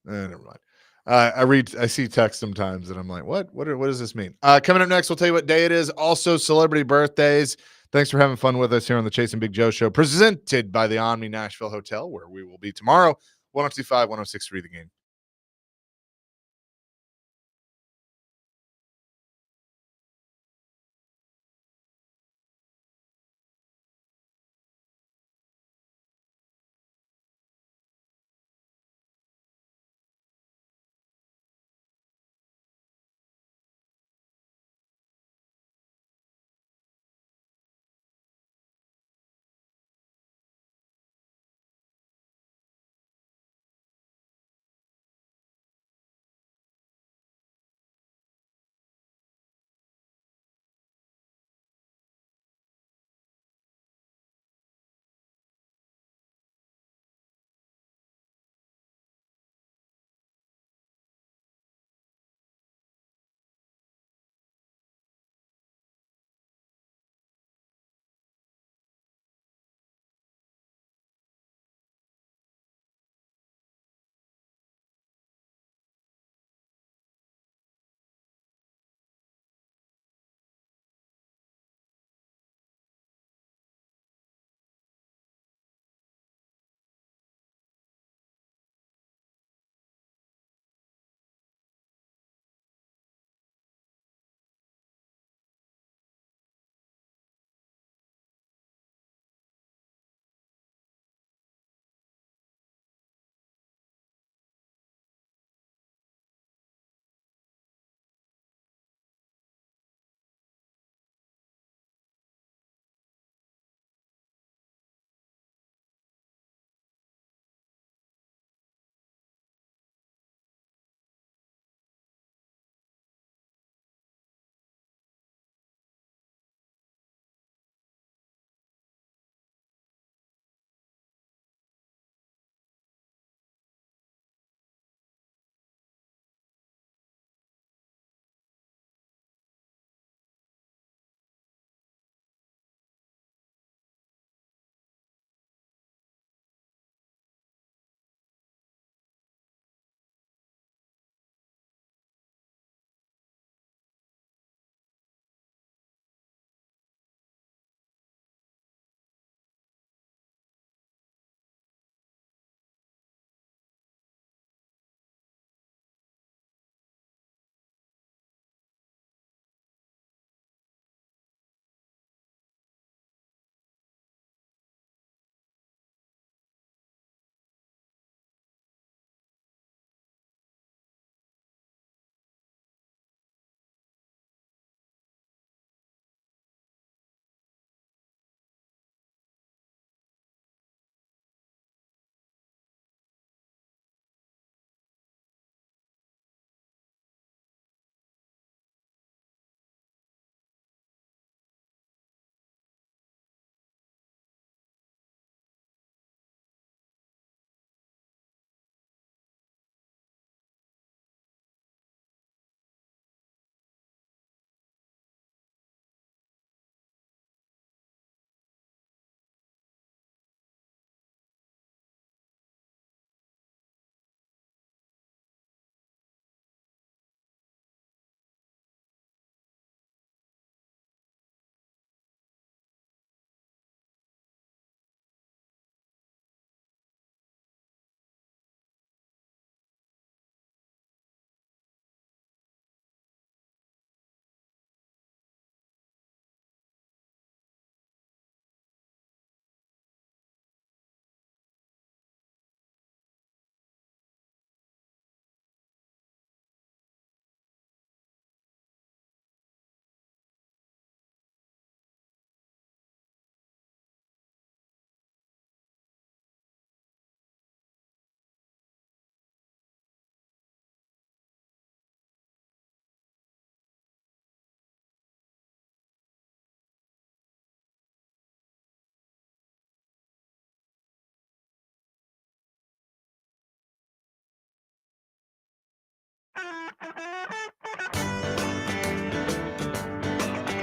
Never mind. I see text sometimes and I'm like, what does this mean? Coming up next, we'll tell you what day it is. Also, celebrity birthdays. Thanks for having fun with us here on the Chase and Big Joe Show, presented by the Omni Nashville Hotel, where we will be tomorrow. 102.5, 106.3 The Game.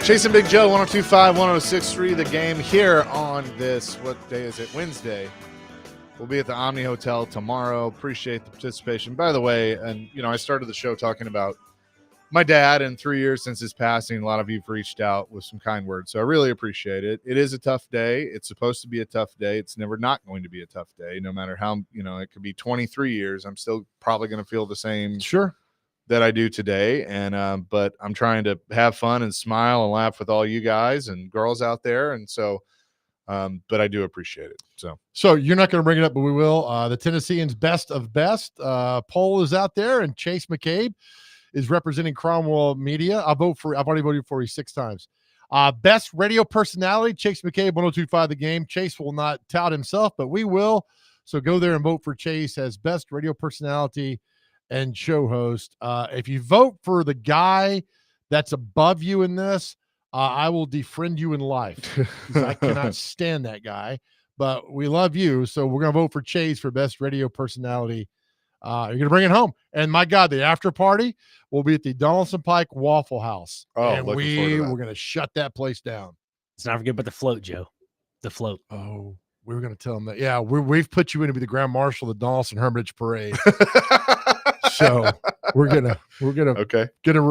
Chasing Big Joe, 102.5, 106.3, the game here on this, what day is it? Wednesday. We'll be at the Omni Hotel tomorrow. Appreciate the participation. By the way, and I started the show talking about my dad, and 3 years since his passing, a lot of you have reached out with some kind words. So I really appreciate it. It is a tough day. It's supposed to be a tough day. It's never not going to be a tough day, no matter how, it could be 23 years. I'm still probably going to feel the same that I do today. And but I'm trying to have fun and smile and laugh with all you guys and girls out there. And so but I do appreciate it. So you're not going to bring it up, but we will. The Tennesseans best of best poll is out there, and Chase McCabe is representing Cromwell Media. I've already voted for you 6 times. Best radio personality, Chase McCabe, 102.5 The Game. Chase will not tout himself, but we will. So go there and vote for Chase as best radio personality and show host. If you vote for the guy that's above you in this, I will defriend you in life, because I cannot stand that guy. But we love you, so we're going to vote for Chase for best radio personality. You're going to bring it home. And my God, the after party will be at the Donaldson Pike Waffle House. Oh, and looking forward to that. we're going to shut that place down. Let's not forget about the float, Joe. The float. Oh, we were going to tell them that. Yeah, we've put you in to be the Grand Marshal of the Donaldson Hermitage Parade. So we're gonna okay.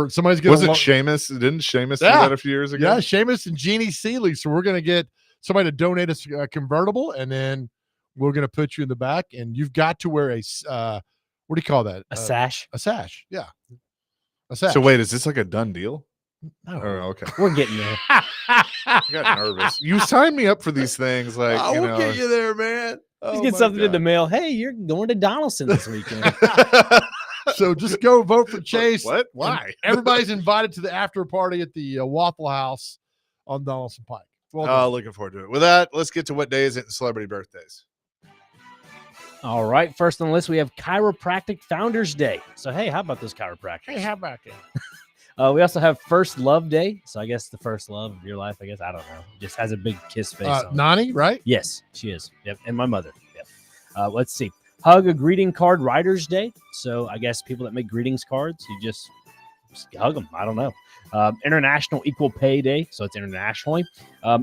Somebody's gonna. Was it Seamus? Didn't Seamus do that a few years ago? Yeah, Seamus and Jeannie Seeley. So we're gonna get somebody to donate us a convertible, and then we're gonna put you in the back, and you've got to wear a what do you call that? A sash. A sash. Yeah. A sash. So wait, is this like a done deal? No. Oh, okay. We're getting there. I got nervous. You signed me up for these things, like we'll get you there, man. Just get something in the mail. Hey, you're going to Donaldson this weekend. So just go vote for Chase. What? Why? Everybody's invited to the after party at the Waffle House on Donaldson Pike. Well looking forward to it. With that, let's get to what day is it in celebrity birthdays. All right. First on the list, we have Chiropractic Founders Day. So, hey, how about those chiropractors? Hey, how about that? We also have First Love Day. So I guess the first love of your life, I guess. I don't know. Just has a big kiss face on it. Nani, right? Yes, she is. Yep. And my mother. Yep. Let's see. Hug a Greeting Card Writers Day. So I guess people that make greetings cards, you just hug them. I don't know. International Equal Pay Day. So it's internationally.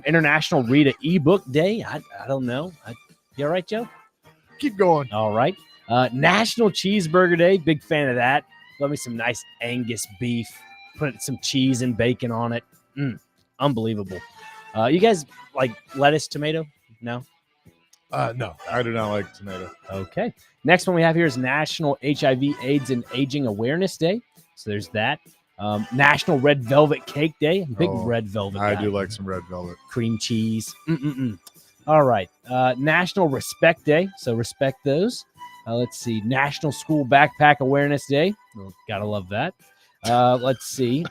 International Read a Ebook Day. I don't know. You all right, Joe? Keep going. All right. National Cheeseburger Day. Big fan of that. Love me some nice Angus beef. Put some cheese and bacon on it. Unbelievable. You guys like lettuce, tomato? No? No. I do not like tomato. Okay. Next one we have here is National HIV, AIDS, and Aging Awareness Day. So there's that. National Red Velvet Cake Day. Big red velvet I guy. do like some red velvet. Cream cheese. All right. National Respect Day. So respect those. Let's see. National School Backpack Awareness Day. Gotta love that. Let's see.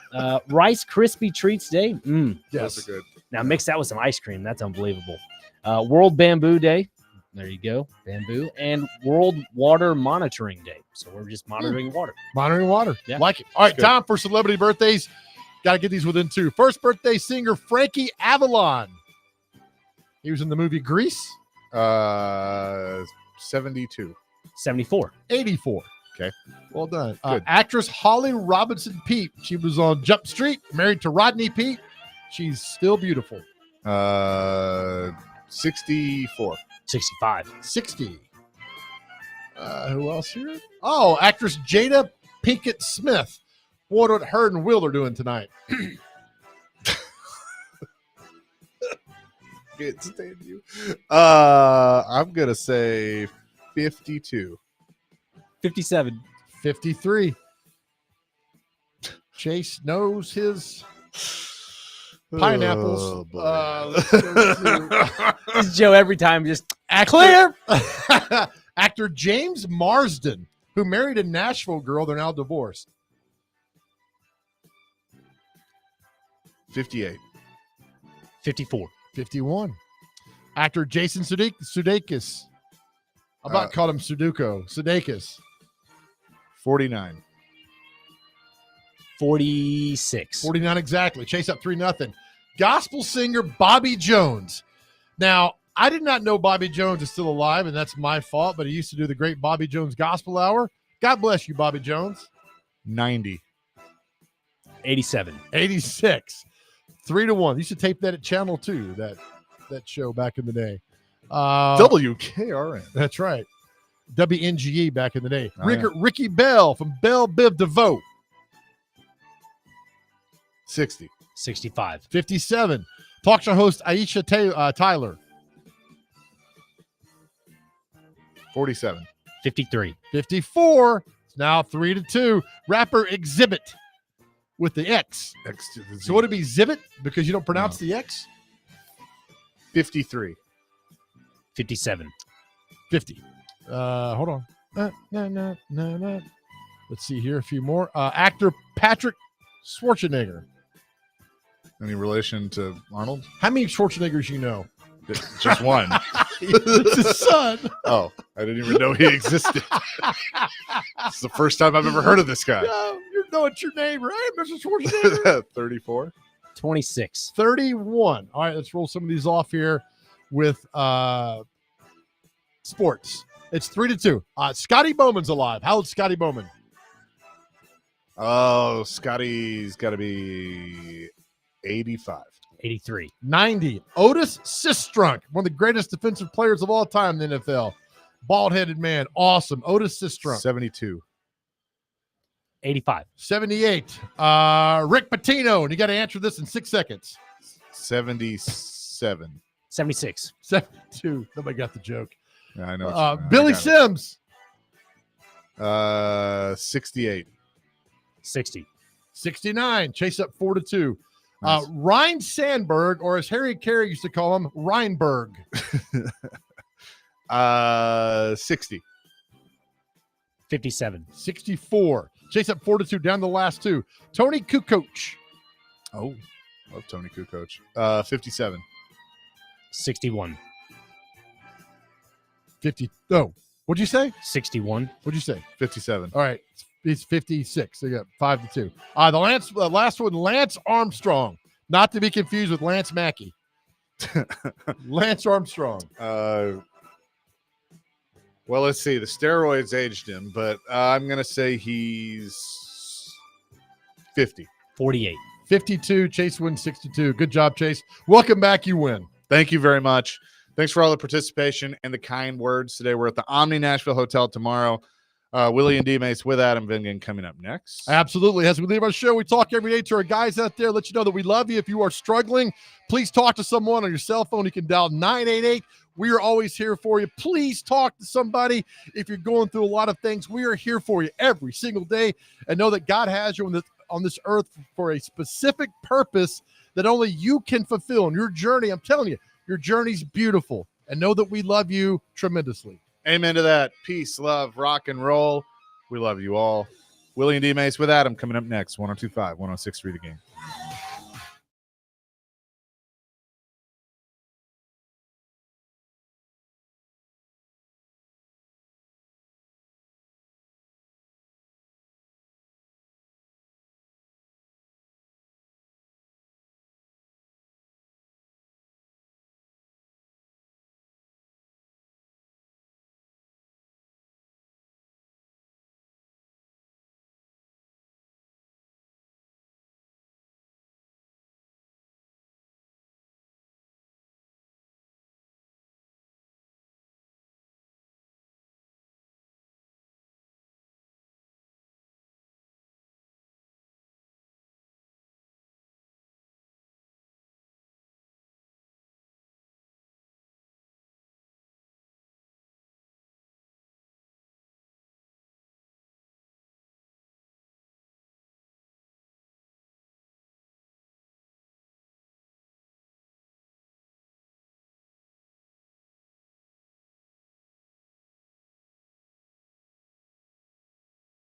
Rice Krispie Treats Day. Yes. Yes. Those are good. Now mix that with some ice cream. That's unbelievable. World Bamboo Day. There you go. Bamboo. And World Water Monitoring Day. So we're just monitoring water. Monitoring water. Yeah. Like it. All right, Good. time for celebrity birthdays. Got to get these within 2. First birthday singer, Frankie Avalon. He was in the movie Grease. 72. 74. 84. Okay. Well done. Good. Actress Holly Robinson Peete. She was on Jump Street, married to Rodney Peete. She's still beautiful. 64. 65. 60. Who else here? Oh, actress Jada Pinkett Smith. What her and Will are doing tonight. Can't stand you. I'm gonna say 52. 57. 53. Chase knows his pineapples. Oh, boy. Let's go to This is Joe every time just clear. Actor James Marsden, who married a Nashville girl. They're now divorced. 58. 54. 51. Actor Jason Sudeikis. I about called him Sudoku. Sudeikis. 49. 46. 49 exactly. Chase up 3-0. Gospel singer Bobby Jones. Now, I did not know Bobby Jones is still alive, and that's my fault, but he used to do the great Bobby Jones Gospel Hour. God bless you, Bobby Jones. 90. 87. 86. 3-1. You should tape that at Channel 2, that show back in the day. WKRN. That's right. WNGE back in the day. Oh, yeah. Ricky Bell from Bell Biv DeVoe. 60. 65. 57. Talk show host Aisha Tyler. 47. 53. 54. It's now 3-2. Rapper Exhibit with the X. X to the Z. So would it be Zibit because you don't pronounce the X? 53. 57. 50. Hold on. No. Let's see here. A few more. Actor Patrick Schwarzenegger. Any relation to Arnold? How many Schwarzeneggers you know? Just one. It's his son. Oh, I didn't even know he existed. It's the first time I've ever heard of this guy. No, you know it's your neighbor. Hey, Mr. Schwarzenegger. 34. 26. 31. All right, let's roll some of these off here with sports. It's 3-2. Scotty Bowman's alive. How old's Scotty Bowman? Oh, Scotty's got to be 85. 83. 90. Otis Sistrunk, one of the greatest defensive players of all time in the NFL. Bald-headed man. Awesome. Otis Sistrunk. 72. 85. 78. Rick Pitino, and you got to answer this in 6 seconds. 77. 76. 72. Nobody got the joke. Yeah, I know. Billy Sims. 68. 60. 69. Chase up 4-2. Ryan Sandberg, or as Harry Carey used to call him, Reinberg. 60. 57. 64. Chase up 4-2. Down the last two. Tony Kukoc. Oh, love Tony Kukoc. 57. 61. 50. Oh, what'd you say? 61. What'd you say? 57. All right. It's 56. So you got 5-2. The last one, Lance Armstrong. Not to be confused with Lance Mackey. Lance Armstrong. Well, let's see. The steroids aged him, but I'm going to say he's 50. 48. 52. Chase wins 62. Good job, Chase. Welcome back. You win. Thank you very much. Thanks for all the participation and the kind words today. We're at the Omni Nashville Hotel tomorrow. Willie and D-Mace with Adam Vingan coming up next. Absolutely. As we leave our show, we talk every day to our guys out there. Let you know that we love you. If you are struggling, please talk to someone on your cell phone. You can dial 988. We are always here for you. Please talk to somebody if you're going through a lot of things. We are here for you every single day, and know that God has you on this earth for a specific purpose that only you can fulfill. And your journey, I'm telling you, your journey's beautiful, and know that we love you tremendously. Amen to that. Peace, love, rock and roll. We love you all. Willie and D-Mace with Adam coming up next. 102.5, 106.3 The Game.